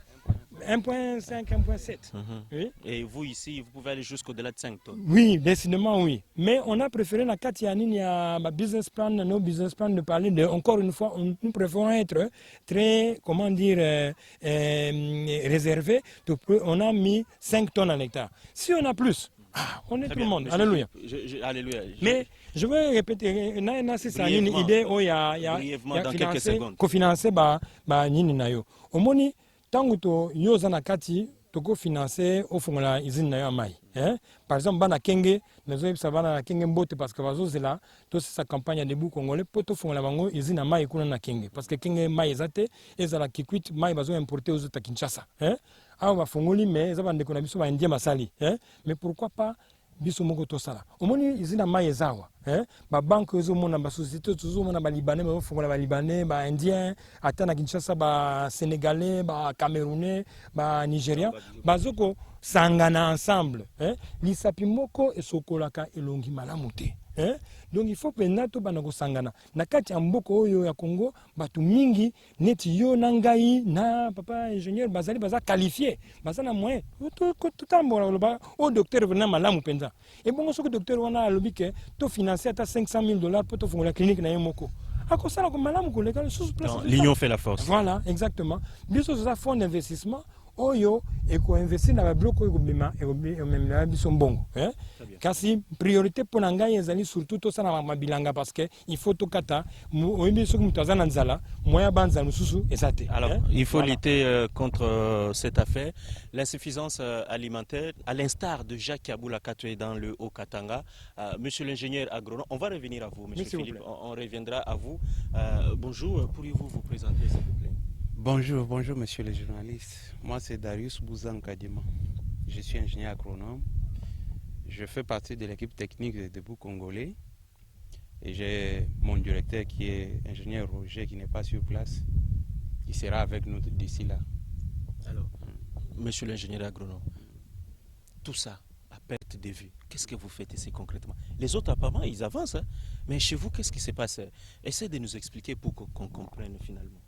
1,5, 1,7. Oui. Et vous ici, vous pouvez aller jusqu'au-delà de 5 tonnes. Oui, décidément oui. Mais on a préféré la Katianine, il y a ma business plan, nos business plans de parler de, encore une fois, nous préférons être très, comment dire, réservés. On a mis 5 tonnes à l'hectare. Si on a plus, on est Très tout bien. le monde. Mais Alléluia. Alléluia. Mais je veux répéter, c'est une idée où il y a dans quelques secondes. Cofinancer nini na yo. Omoni tangu to yo za na kati to cofinancer au fond la usine na yo mai. Par exemple bana kenge nazo yebisa bana na kenge mbote parce que bazo zela to sa campagne de bu congolais poto fond la bango usine na mai kuna na kenge parce que kenge mai ezate ezala kikwit mai bazo importer aux Kinshasa. Awa bafongoli mais za bande ko na biso ba indien masali. Mais pourquoi pas biso moko tosala omoni izina mai ezawa ba banque ezomona ba société tozomona ba libanais ba fongola ba libanais ba indien ata na Kinshasa ba sénégalais ba camerounais ba nigériens bazoko sangana ensemble lisapi moko esokolaka elongi malamu te. Donc il faut que nato banako sangana na kati ya mboko oyo ya Congo batu mingi neti yo na ngai na papa ingénieur bazali baza qualifié bazana moyen tout tambola loba au docteur venant malamu penza et bon ce que docteur wana alobi ke to financer ata $500,000 pour to fongola clinique na yemoko akosala ko malamu ko lekala sous place. L'union fait la force. Voilà, exactement. Biso za fonds d'investissement oyo eko-investir na babiloko oyo ekomemela biso mbongo. Kasi priorité mpo na ngai ezali surtout tosala mabilanga parce que il faut tokata oyebi soki moto aza na nzala moya banzala mosusu eza te. Alors, il faut lutter contre cette affaire, l'insuffisance alimentaire, à l'instar de Jacques Kaboula Katoué dans le Haut-Katanga. Monsieur l'ingénieur agronome, on va revenir à vous, monsieur Philippe, on reviendra à vous. Bonjour, pourriez-vous vous présenter, s'il vous plaît? Bonjour, bonjour monsieur le journaliste. Moi c'est Darius Bouzan Kadima. Je suis ingénieur agronome. Je fais partie de l'équipe technique de Debout Congolais. Et j'ai mon directeur qui est ingénieur Roger qui n'est pas sur place, qui sera avec nous d'ici là. Alors, monsieur l'ingénieur agronome, tout ça à perte de vue, qu'est-ce que vous faites ici concrètement? Les autres apparemment ils avancent, hein? Mais chez vous qu'est-ce qui se passe? Essayez de nous expliquer pour qu'on comprenne finalement.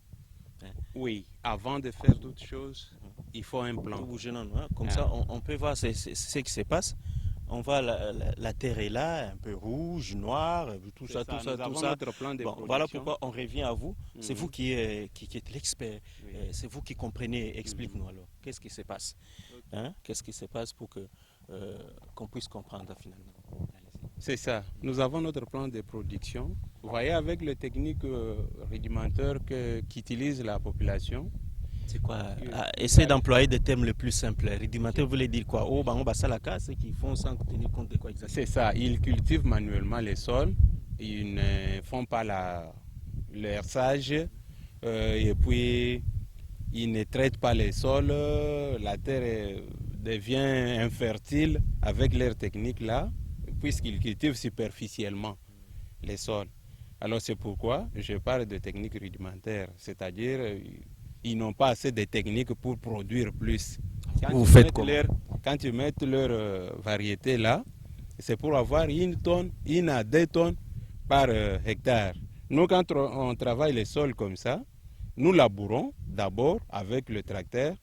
Oui, avant de faire toutes choses, il faut un plan. Comme ça, on peut voir ce qui se passe. On voit la terre est là, un peu rouge, noire, tout ça, tout ça, tout ça. Bon, voilà pourquoi on revient à vous. C'est vous qui êtes l'expert. Oui. C'est vous qui comprenez. Explique-nous alors. Qu'est-ce qui se passe? Qu'est-ce qui se passe pour qu'on puisse comprendre finalement? C'est ça. Nous avons notre plan de production. Vous voyez, avec les techniques rudimentaires qu'utilise la population. C'est quoi? Essayez d'employer des termes les plus simples. Rudimentaire, vous voulez dire quoi? Oh, on va ça la casse, c'est qu'ils font sans tenir compte de quoi exactement? C'est ça. Ils cultivent manuellement les sols. Ils ne font pas l'herçage. Et puis, ils ne traitent pas les sols. La terre devient infertile avec leur technique là, puisqu'ils cultivent superficiellement les sols. Alors c'est pourquoi je parle de techniques rudimentaires, c'est-à-dire ils n'ont pas assez de techniques pour produire plus. Quand ils mettent leur variété là, c'est pour avoir 1 tonne, 1 à 2 tonnes par hectare. Nous, quand on travaille les sols comme ça, nous labourons d'abord avec le tracteur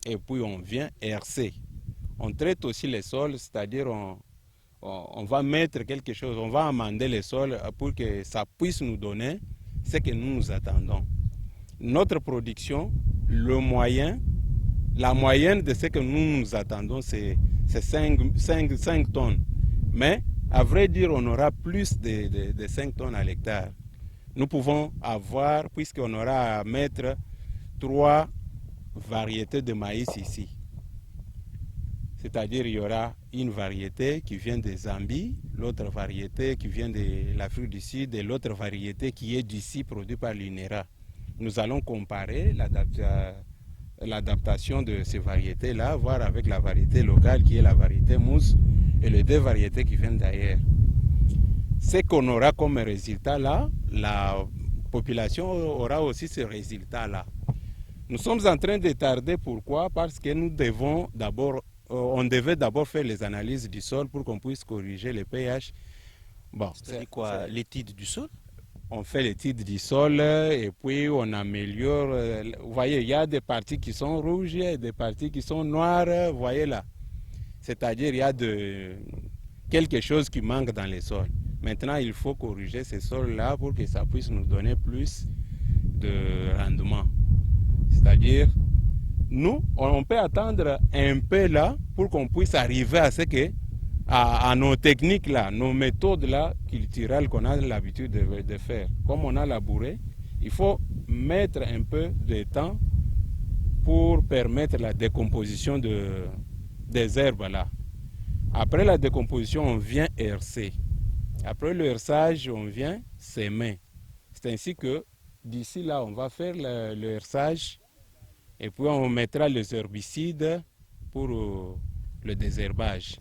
et puis on vient hercer. On traite aussi les sols, c'est-à-dire on va mettre quelque chose, on va amender les sols pour que ça puisse nous donner ce que nous attendons. Notre production, la moyenne de ce que nous attendons, c'est 5 tonnes. Mais à vrai dire, on aura plus de 5 tonnes à l'hectare. Nous pouvons avoir, puisqu'on aura à mettre 3 variétés de maïs ici. C'est-à-dire il y aura une variété qui vient de Zambie, l'autre variété qui vient de l'Afrique du Sud et l'autre variété qui est d'ici produite par l'UNERA. Nous allons comparer l'adaptation de ces variétés-là, voir avec la variété locale qui est la variété mousse et les 2 variétés qui viennent d'ailleurs. Ce qu'on aura comme résultat là, la population aura aussi ce résultat-là. Nous sommes en train de tarder, pourquoi? Parce que nous devons d'abord on devait d'abord faire les analyses du sol pour qu'on puisse corriger le pH. Bon, c'est quoi? L'étude du sol? On fait l'étude du sol et puis on améliore. Vous voyez, il y a des parties qui sont rouges et des parties qui sont noires. Vous voyez là. C'est-à-dire il y a quelque chose qui manque dans les sols. Maintenant, il faut corriger ces sols-là pour que ça puisse nous donner plus de rendement. C'est-à-dire, nous, on peut attendre un peu là pour qu'on puisse arriver à ce que, à nos techniques là, nos méthodes là culturelles qu'on a l'habitude de faire. Comme on a labouré, il faut mettre un peu de temps pour permettre la décomposition des herbes là. Après la décomposition, on vient hercer. Après le herçage, on vient s'aimer. C'est ainsi que d'ici là, on va faire le herçage. Et puis on mettra les herbicides pour le désherbage.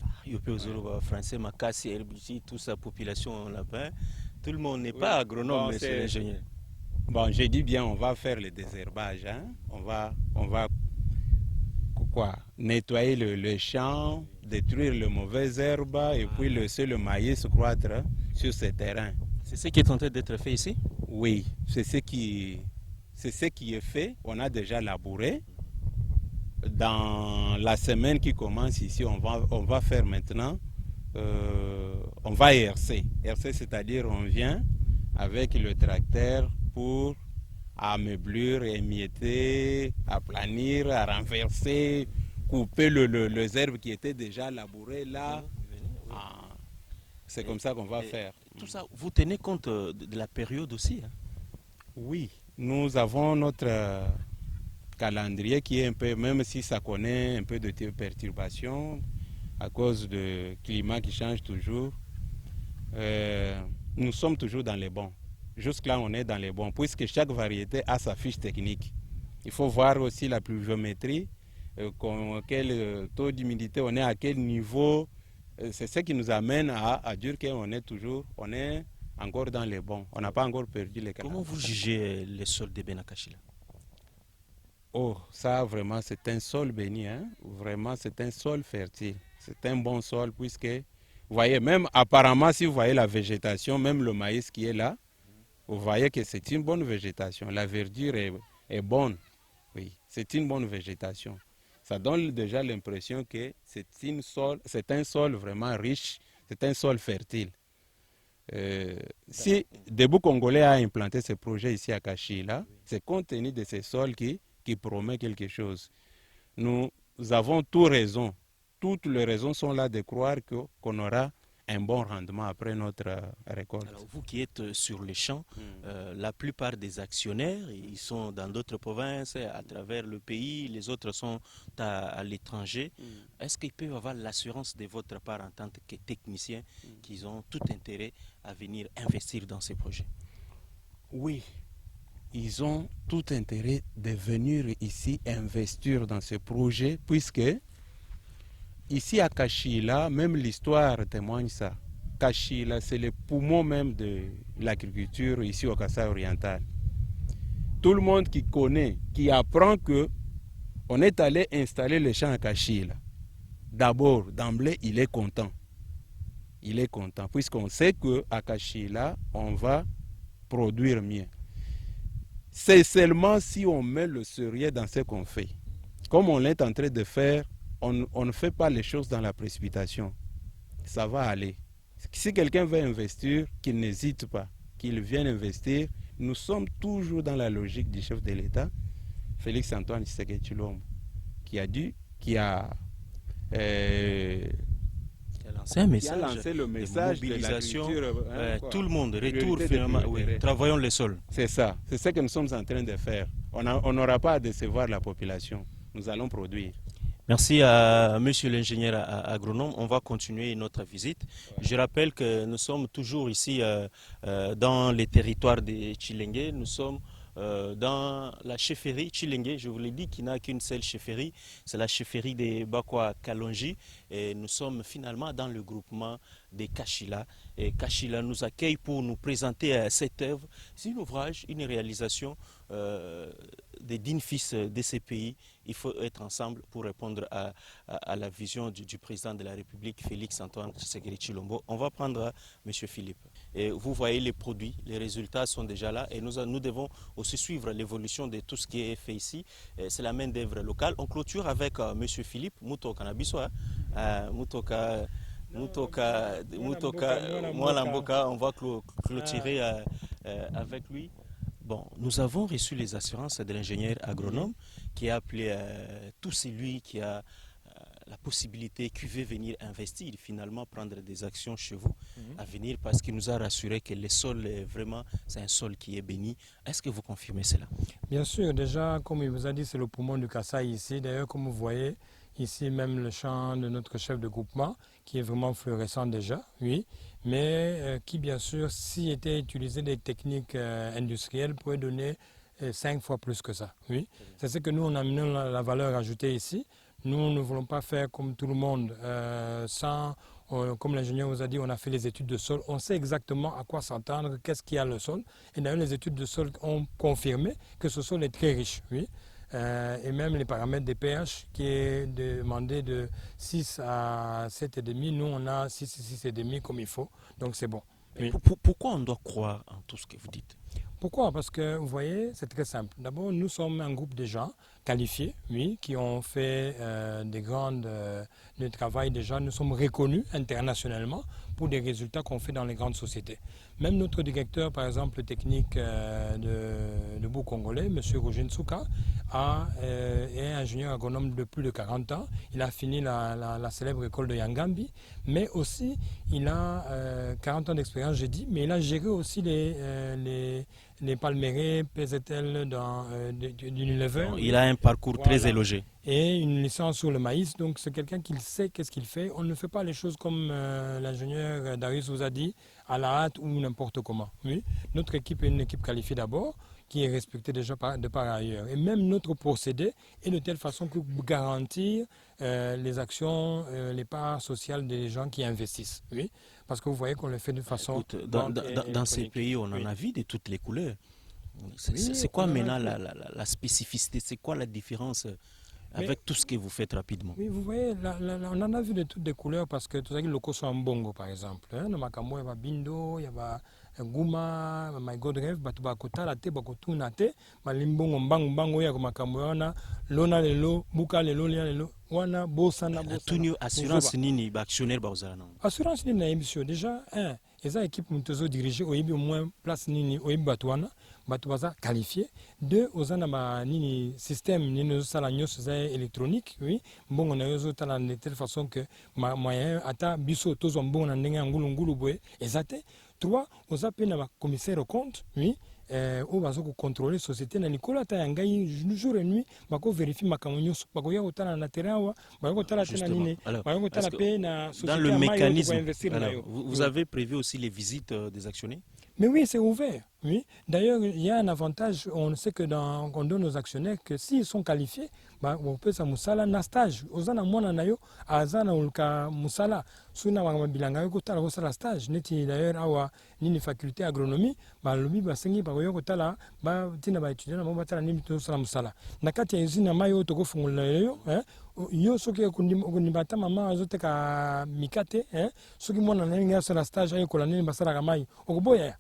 Français, Makassi, herbicide, toute sa population là-bas. Tout le monde n'est pas agronome, monsieur l'ingénieur. Bon, j'ai dit bien, on va faire le désherbage. Hein? On va nettoyer le champ, détruire les mauvaises herbes et puis laisser le maïs croître sur ces terrains. C'est ce qui est en train d'être fait ici? Oui, c'est ce qui est fait. On a déjà labouré. Dans la semaine qui commence ici, on va faire maintenant, on va hercer. Hercer, c'est-à-dire on vient avec le tracteur pour à meublir, émietter, à planir, à renverser, couper les herbes qui étaient déjà labourées là. Ah, c'est comme ça qu'on va faire. Tout ça, vous tenez compte de la période aussi, hein? Oui, nous avons notre calendrier qui est un peu, même si ça connaît un peu de perturbations à cause du climat qui change toujours, nous sommes toujours dans les bons. Jusque-là, on est dans les bons, puisque chaque variété a sa fiche technique. Il faut voir aussi la pluviométrie, quel taux d'humidité on est, à quel niveau. C'est ce qui nous amène à dire qu'on est toujours, on est encore dans les bons. On n'a pas encore perdu les Comment vous jugez les sols de Benakachila? Oh, ça vraiment, c'est un sol béni, hein? Vraiment, c'est un sol fertile. C'est un bon sol, puisque, vous voyez, même apparemment, si vous voyez la végétation, même le maïs qui est là, vous voyez que c'est une bonne végétation. La verdure est bonne. Oui, c'est une bonne végétation. Ça donne déjà l'impression que c'est un sol vraiment riche, c'est un sol fertile. Si Debout Congolais a implanté ce projet ici à Kachila, c'est compte tenu de ce sol qui promet quelque chose. Nous avons toutes les raisons sont là de croire qu'on aura un bon rendement après notre récolte. Alors, vous qui êtes sur les champs, la plupart des actionnaires, ils sont dans d'autres provinces, à travers le pays, les autres sont à l'étranger. Est-ce qu'ils peuvent avoir l'assurance de votre part en tant que technicien qu'ils ont tout intérêt à venir investir dans ces projets? Oui, ils ont tout intérêt de venir ici investir dans ce projet, puisque ici à Kachila, même l'histoire témoigne ça. Kachila, c'est le poumon même de l'agriculture ici au Kasaï oriental. Tout le monde qui connaît, qui apprend que on est allé installer les champs à Kachila, d'abord, d'emblée, il est content. Il est content, puisqu'on sait qu'à Kachila, on va produire mieux. C'est seulement si on met le sérieux dans ce qu'on fait. Comme on est en train de faire, on ne fait pas les choses dans la précipitation. Ça va aller. Si quelqu'un veut investir, qu'il n'hésite pas, qu'il vienne investir. Nous sommes toujours dans la logique du chef de l'État, Félix Antoine Tshisekedi Tshilombo, qui a lancé le message de mobilisation, l'agriculture. tout le monde retourne finalement. Oui, travaillons les sols. C'est ça, c'est ce que nous sommes en train de faire. On n'aura pas à décevoir la population. Nous allons produire. Merci à monsieur l'ingénieur agronome. On va continuer notre visite. Je rappelle que nous sommes toujours ici dans les territoires de Tshilenge. Nous sommes dans la chefferie Tshilenge. Je vous l'ai dit qu'il n'y a qu'une seule chefferie. C'est la chefferie de Bakwa Kalonji. Et nous sommes finalement dans le groupement de Kachila. Et Kachila nous accueille pour nous présenter cette œuvre. C'est un ouvrage, une réalisation des dignes fils de ces pays. Il faut être ensemble pour répondre à la vision du président de la République, Félix Antoine Tshisekedi Tshilombo. On va prendre M. Philippe. Et vous voyez les produits, les résultats sont déjà là et nous devons aussi suivre l'évolution de tout ce qui est fait ici. C'est la main d'œuvre locale. On clôture avec M. Philippe Moutoka Nabiso. Moutoka, Moualamboka, on va clôturer avec lui. Bon, nous avons reçu les assurances de l'ingénieur agronome qui a appelé tout celui qui a la possibilité, qui veut venir investir, finalement prendre des actions chez vous, à venir parce qu'il nous a rassuré que le sol, vraiment, c'est un sol qui est béni. Est-ce que vous confirmez cela? Bien sûr, déjà, comme il vous a dit, c'est le poumon du Kasaï ici. D'ailleurs, comme vous voyez, ici même le champ de notre chef de groupement, qui est vraiment fluorescent déjà, oui, mais qui bien sûr, s'il était utilisé des techniques industrielles, pourrait donner 5 fois plus que ça, oui. C'est ce que nous, on a amené la valeur ajoutée ici. Nous ne voulons pas faire comme tout le monde, comme l'ingénieur vous a dit, on a fait les études de sol, on sait exactement à quoi s'attendre, qu'est-ce qu'il y a le sol. Et d'ailleurs, les études de sol ont confirmé que ce sol est très riche, oui. Et même les paramètres des pH qui est demandé de 6 à 7,5, nous on a 6,5 comme il faut, donc c'est bon. Oui. Pourquoi on doit croire en tout ce que vous dites? Pourquoi? Parce que vous voyez, c'est très simple. D'abord, nous sommes un groupe de gens qualifiés, oui, qui ont fait de travail déjà. Nous sommes reconnus internationalement pour des résultats qu'on fait dans les grandes sociétés. Même notre directeur, par exemple, technique de Bout Congolais, M. Roger Nsouka, est ingénieur agronome de plus de 40 ans. Il a fini la célèbre école de Yangambi, mais aussi il a 40 ans d'expérience, j'ai dit, mais il a géré aussi les palmeraies, PZL d'Unilever. Il a un parcours très élogé. Et une licence sur le maïs, donc c'est quelqu'un qui sait qu'est-ce qu'il fait. On ne fait pas les choses comme l'ingénieur Darius vous a dit, à la hâte ou n'importe comment. Oui. Notre équipe est une équipe qualifiée d'abord, qui est respectée déjà de par ailleurs. Et même notre procédé est de telle façon que garantir les actions, les parts sociales des gens qui investissent. Oui. Parce que vous voyez qu'on le fait de façon... Écoute, dans ces pays, on en a vu de toutes les couleurs. C'est quoi maintenant la spécificité? C'est quoi la différence avec tout ce que vous faites rapidement? Oui, vous voyez, on en a vu de toutes les couleurs parce que tout ça, les locaux sont en bongo, par exemple. Dans Makambo, il y a Bindo, il y a Gouma, My God Rêve, Batubakota, la te, Bakotuna te, Malimbongo, Mbango, ya Makambo, Lona lelo, Buka lelo, Lia lelo, Wana, Bosana, Bosana. Assurance nini, actionnaire, Bauzana. Assurance nini, émission. Déjà, les équipes ont dirigé au moins place nini, au Batouana. Batubaza qualifié. Deux, aux nini système nini salagnos électronique, oui. Bon, on a eu de telle façon que moyen ata biso tous on bon n'endenga ngulu boé exact. Trois, aux appels na commissaire au compte, oui. Au bazo contrôler société na Nicolas Tayangai jour et nuit, bako vérifier makamonyos, bako ya otala na terrain wa, bako tala tena nini, bako tala paye na société. Dans le mécanisme, vous avez prévu aussi les visites des actionnaires? Mais oui, c'est ouvert. Oui. D'ailleurs, il y a un avantage. On sait que on donne aux actionnaires que s'ils sont qualifiés, on peut ça musala na stage. Ozana mwana nayo azana ulka musala. Suna bilanga ko tala ko stage. Neti d'ailleurs awa nini faculté agronomie, lobi basengi ba yo ko tala ba tina ba étudiant na ba tala nini to sala musala. Nakati ya usine mayo to ko fungula yo, yo soki okundi bata mama azoteka mikate, soki mwana na sala stage ayo ko la nini basala kamai. Okoboya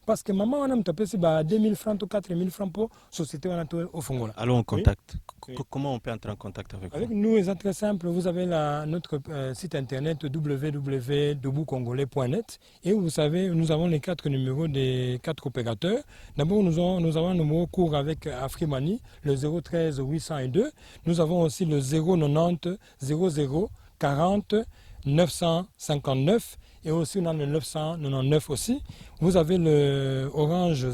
parce que maman on a tapé 2000 francs ou 4000 francs pour société on a tout au fond. Allons en contact. Oui. Comment on peut entrer en contact avec vous? Avec nous, c'est très simple. Vous avez notre site internet www.deboutcongolais.net et vous savez, nous avons les 4 numéros des 4 opérateurs. D'abord, nous avons un numéro court avec Afrimani, le 013 802. Nous avons aussi le 090 00 40 959. Et aussi on a le 999 aussi. Vous avez le Orange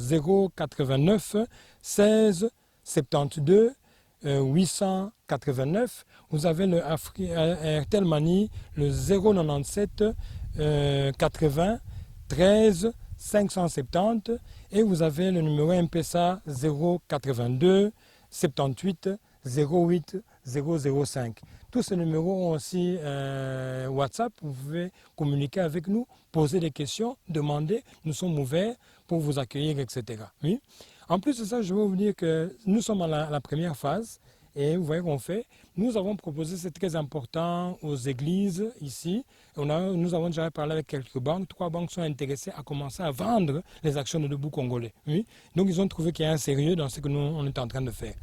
089 16 72 889. Vous avez le Airtel Money le 097 80 13 570 et vous avez le numéro M-Pesa 082 78 08 005. Tous ces numéros ont aussi WhatsApp. Vous pouvez communiquer avec nous, poser des questions, demander. Nous sommes ouverts pour vous accueillir, etc. Oui. En plus de ça, je veux vous dire que nous sommes à la première phase. Et vous voyez qu'on fait. Nous avons proposé, c'est très important, aux églises ici. Nous avons déjà parlé avec quelques banques. 3 banques sont intéressées à commencer à vendre les actions de Debout Congolais. Oui. Donc ils ont trouvé qu'il y a un sérieux dans ce que nous on est en train de faire.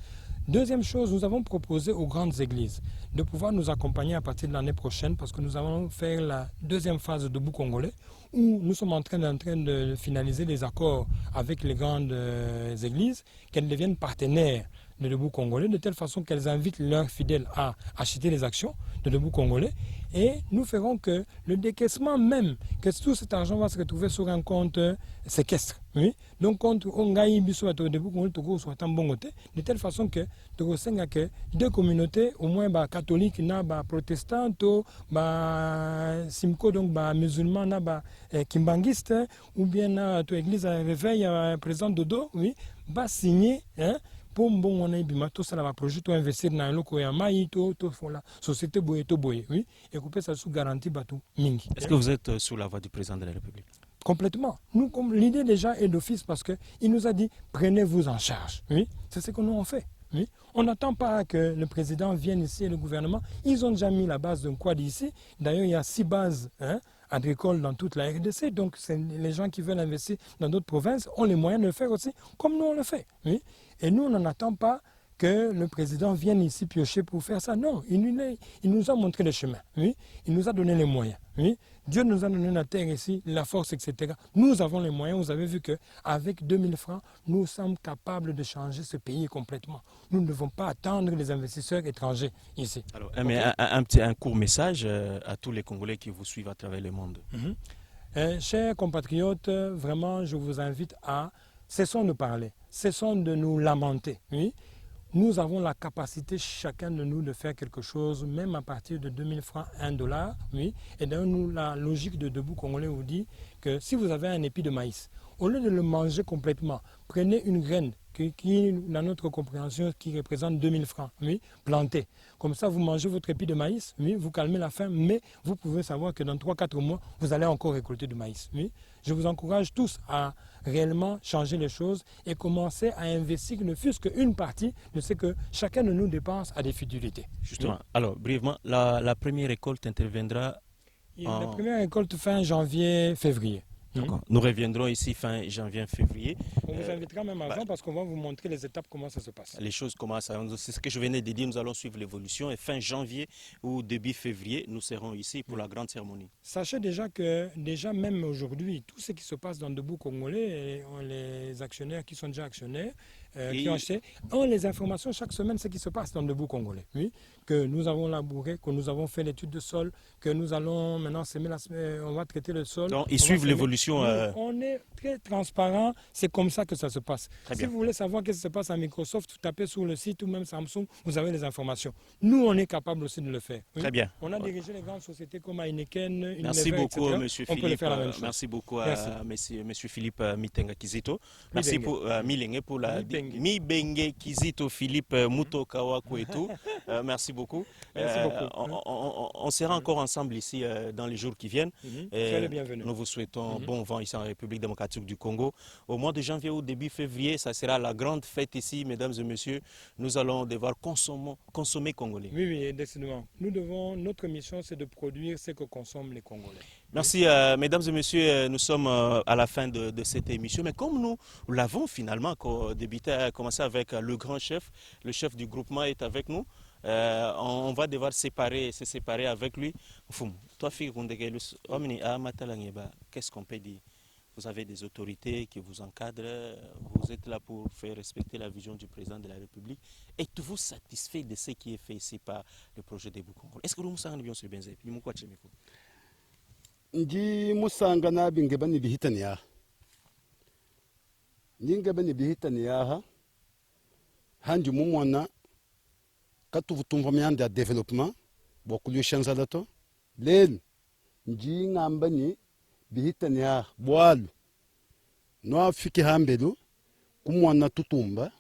Deuxième chose, nous avons proposé aux grandes églises de pouvoir nous accompagner à partir de l'année prochaine parce que nous allons faire la deuxième phase de Debout Congolais où nous sommes en train de finaliser les accords avec les grandes églises, qu'elles deviennent partenaires de Debout Congolais de telle façon qu'elles invitent leurs fidèles à acheter les actions de Debout Congolais et nous ferons que le décaissement même, que tout cet argent va se retrouver sur un compte séquestre. Oui? Donc, compte Ongaï Bisso de Debout Congolais soit en bon côté, de telle façon que deux communautés, au moins catholiques, protestantes, simco, donc musulmans, kimbangistes, ou bien l'église réveil présent Dodo, oui, va signer. Pour bon on a bima tout ça va projet to investir dans loko ya mai to la société boye oui et couper ça sous garantie batou mingi. Est-ce que vous êtes sous la voie du président de la République? Complètement. Nous comme l'idée déjà est d'office parce que il nous a dit prenez-vous en charge. Oui, c'est ce que nous on fait. Oui. On n'attend pas que le président vienne ici et le gouvernement, ils ont déjà mis la base d'un quad ici. D'ailleurs, il y a 6 bases agricoles dans toute la RDC. Donc, les gens qui veulent investir dans d'autres provinces ont les moyens de le faire aussi, comme nous on le fait. Oui. Et nous, on n'attend pas que le président vienne ici piocher pour faire ça. Non, il nous a montré le chemin. Oui. Il nous a donné les moyens. Oui. Dieu nous a donné la terre ici, la force, etc. Nous avons les moyens. Vous avez vu qu'avec 2000 francs, nous sommes capables de changer ce pays complètement. Nous ne devons pas attendre les investisseurs étrangers ici. Alors, Okay. mais un court message à tous les Congolais qui vous suivent à travers le monde. Chers compatriotes, vraiment, je vous invite à cessons de parler, cessons de nous lamenter. Oui. Nous avons la capacité, chacun de nous, de faire quelque chose, même à partir de 2000 francs, 1 dollar. Oui. Et donc, nous, la logique de Debout Congolais vous dit que si vous avez un épi de maïs, au lieu de le manger complètement, prenez une graine qui, dans notre compréhension, qui représente 2000 francs, oui, plantez. Comme ça, vous mangez votre épi de maïs, oui, vous calmez la faim, mais vous pouvez savoir que dans 3-4 mois, vous allez encore récolter du maïs. Oui. Je vous encourage tous à réellement changer les choses et commencer à investir, ne fût-ce qu'une partie de ce que chacun de nous dépense à des futilités. Justement, alors, brièvement, la première récolte interviendra La première récolte fin janvier-février. Nous reviendrons ici fin janvier-février. On vous invitera même avant parce qu'on va vous montrer les étapes, comment ça se passe. Les choses commencent. C'est ce que je venais de dire, nous allons suivre l'évolution et fin janvier ou début février, nous serons ici pour la grande cérémonie. Sachez déjà que, même aujourd'hui, tout ce qui se passe dans Debout Congolais, les actionnaires qui sont déjà actionnaires, qui ont acheté, ont les informations chaque semaine ce qui se passe dans Debout Congolais. Oui, que nous avons labouré, que nous avons fait l'étude de sol, que nous allons maintenant semer, on va traiter le sol. Donc, ils suivent l'évolution. On est très transparent, c'est comme ça que ça se passe. Très si bien. vous voulez savoir ce qui se passe à Microsoft, vous tapez sur le site ou même Samsung, vous avez les informations. Nous, on est capable aussi de le faire. Oui. Très bien. On a dirigé les grandes sociétés comme Heineken, Unilever, Merci beaucoup, etc. Monsieur On peut le Philippe. faire la même chose. Merci beaucoup à Monsieur Philippe Mitenga Kizito. Merci Mibenge. pour Milenge pour la Mibenge. Mibenge Kizito Philippe Mutokawa Kwetu. Merci beaucoup. Merci beaucoup. On sera encore ensemble ici dans les jours qui viennent. Soyez les bienvenus. Nous vous souhaitons bon vent ici en République démocratique du Congo. Au mois de janvier ou début février, ça sera la grande fête ici, mesdames et messieurs. Nous allons devoir consommer congolais. Oui, décidément. Notre mission, c'est de produire ce que consomment les Congolais. Merci, mesdames et messieurs. Nous sommes à la fin de cette émission. Mais comme nous l'avons finalement commencé avec le grand chef, le chef du groupement est avec nous. On va devoir se séparer avec lui. Qu'est-ce qu'on peut dire? Vous avez des autorités qui vous encadrent, vous êtes là pour faire respecter la vision du président de la République. Êtes-vous satisfait de ce qui est fait ici par le projet des Congolais? Est-ce que vous vous bien sur le Benze? Ndi musanga nabi ngeba ni bihitani ya. Ngeba ni bihitani ya handi mumwana katuvutumva myanda ya development bokulu shanza to len nji ngamba ni bihitani ya bwalu no afiki hambelu kumwana tutumba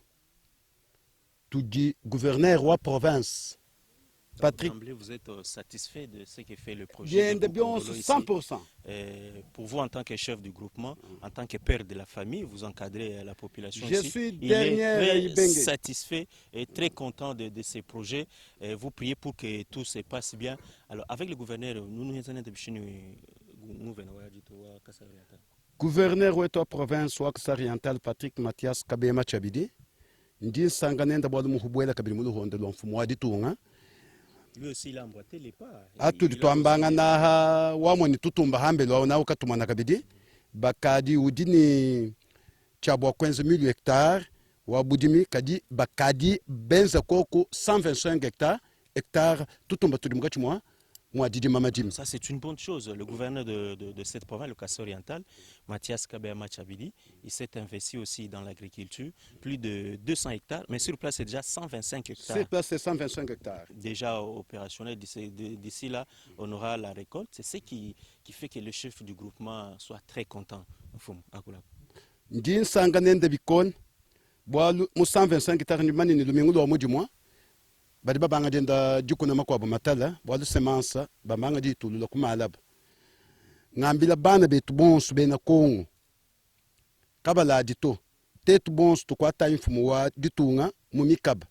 tuji gouverneur wa province Patrick. Vous êtes satisfait de ce que fait le projet bien, 100%. Pour vous, en tant que chef du groupement, en tant que père de la famille, vous encadrez la population Je ici. suis Il est très dernier satisfait et très content de ces projets. Vous priez pour que tout se passe bien. Alors, avec le gouverneur, gouverneur de la province orientale Patrick Mathias Kabema Chabidi, ndi sanganenda bwadu muhubwela kabiri mulu honde lomfumo wadi tunga. Lui aussi, il a emboîté les pas. Atu twambanga na wamoni tutumba hambelo na ukatumana kabidi bakadi udini chabwa 15 000 hectares wabudimi kadi bakadi benza koko 125 hectares tutumba tudimuka chimwa mwadidi mamadim. Ça, c'est une bonne chose. Le gouverneur de cette province, le Kassai oriental, Mathias Kabema Chabidi, il s'est investi aussi dans l'agriculture, plus de 200 hectares, mais sur place, c'est déjà 125 hectares. Sur place, c'est 125 hectares. Déjà opérationnel, d'ici là, on aura la récolte. C'est ce qui fait que le chef du groupement soit très content. Ndin sanganende bikon, boalu mu 125 hectares ni mani ni lumingu lo mujimwa. Badi babanga denda jukuna makwa matala boalu semansa bamanga di tulu kumalaba. Ngambila bana betu bonsu bena Kongo. Kabala dito. Tetu bonsu to kwata infumu wa ditunga mumikaba.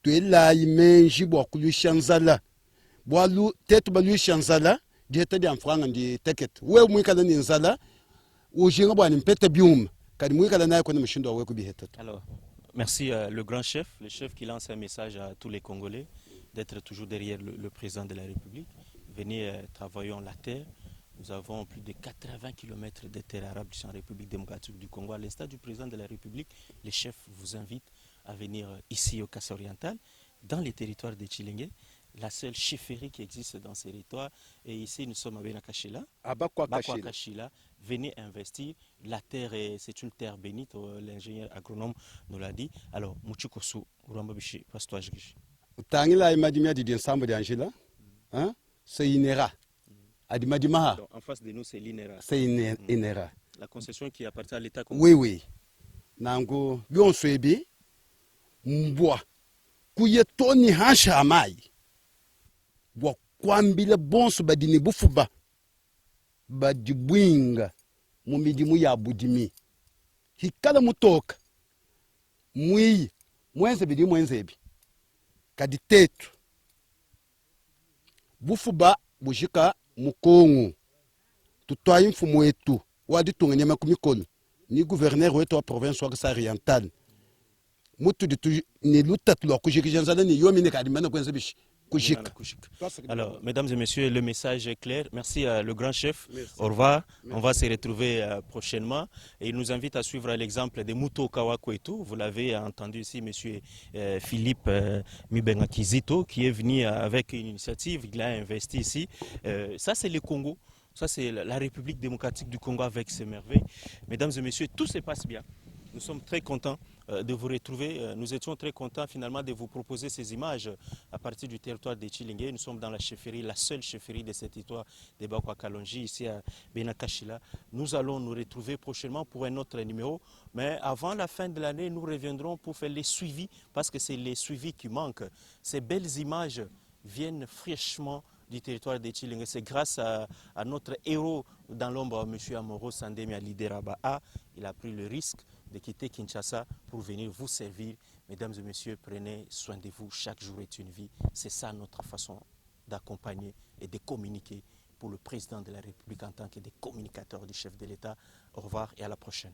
Tuela imenji bo kulu shanzala. Boalu tetu balu shanzala dieta di amfranga ndi teket. We mwikala ni nzala ujinga bwani mpete bium. Kadi mwikala naye kone mshindo wa kubiheta. Alors, merci le grand chef, le chef qui lance un message à tous les Congolais d'être toujours derrière le président de la République. venez, travaillons la terre. Nous avons plus de 80 km de terre arable en République démocratique du Congo. À l'instar du président de la République, les chefs vous invitent à venir ici au Kassai oriental, dans les territoires de Tshilenge, la seule chefferie qui existe dans ces territoires. Et ici, nous sommes à Benakashila. Bakwakashila. Venez investir. La terre, c'est une terre bénite. L'ingénieur agronome nous l'a dit. Alors, Mouchikosu, Urambabishi, Pastoire. Tangila imadimia di ensemble d'Angela, hein? C'est Inera. Adimadima. En face de nous, c'est l'INERA. C'est Inera. La concession qui appartient à l'État. Oui, oui. Nango, bion swebe, mbwa, kuye toni hansha amai. Bwa kwambile bonso badini bufuba. Badibwinga, mumidimu ya budimi. Hikala mutoka. Mwenzebi di mwenzebi. Kaditetu. Bufuba, bujika, mukongo. Tutwaye mfumu wetu. Wadi tunganyama kumikolo. Ni gouverneur wetu wa province wa Kassai oriental. Mutu ditu ni lutatlo kujikijanzana ni yomi ne kadimana kwenzebishi. Alors, mesdames et messieurs, le message est clair. Merci le grand chef. Merci. Au revoir. Merci. On va se retrouver prochainement. Et il nous invite à suivre l'exemple de Muto Kawakwetu. Vous l'avez entendu ici, monsieur Philippe Mibengakizito, qui est venu avec une initiative. Il a investi ici. Ça, c'est le Congo. Ça, c'est la République démocratique du Congo avec ses merveilles. Mesdames et messieurs, tout se passe bien. Nous sommes très contents de vous retrouver. Nous étions très contents finalement de vous proposer ces images à partir du territoire de Tshilenge. Nous sommes dans la chefferie, la seule chefferie de cet territoire de Bakwa-Kalonji, ici à Benakashila. Nous allons nous retrouver prochainement pour un autre numéro. Mais avant la fin de l'année, nous reviendrons pour faire les suivis, parce que c'est les suivis qui manquent. Ces belles images viennent fraîchement du territoire de Tshilenge. C'est grâce à notre héros dans l'ombre, M. Amoro Sandemi Alideraba. Il a pris le risque de quitter Kinshasa pour venir vous servir. Mesdames et messieurs, prenez soin de vous. Chaque jour est une vie. C'est ça notre façon d'accompagner et de communiquer pour le président de la République en tant que des communicateurs du chef de l'État. Au revoir et à la prochaine.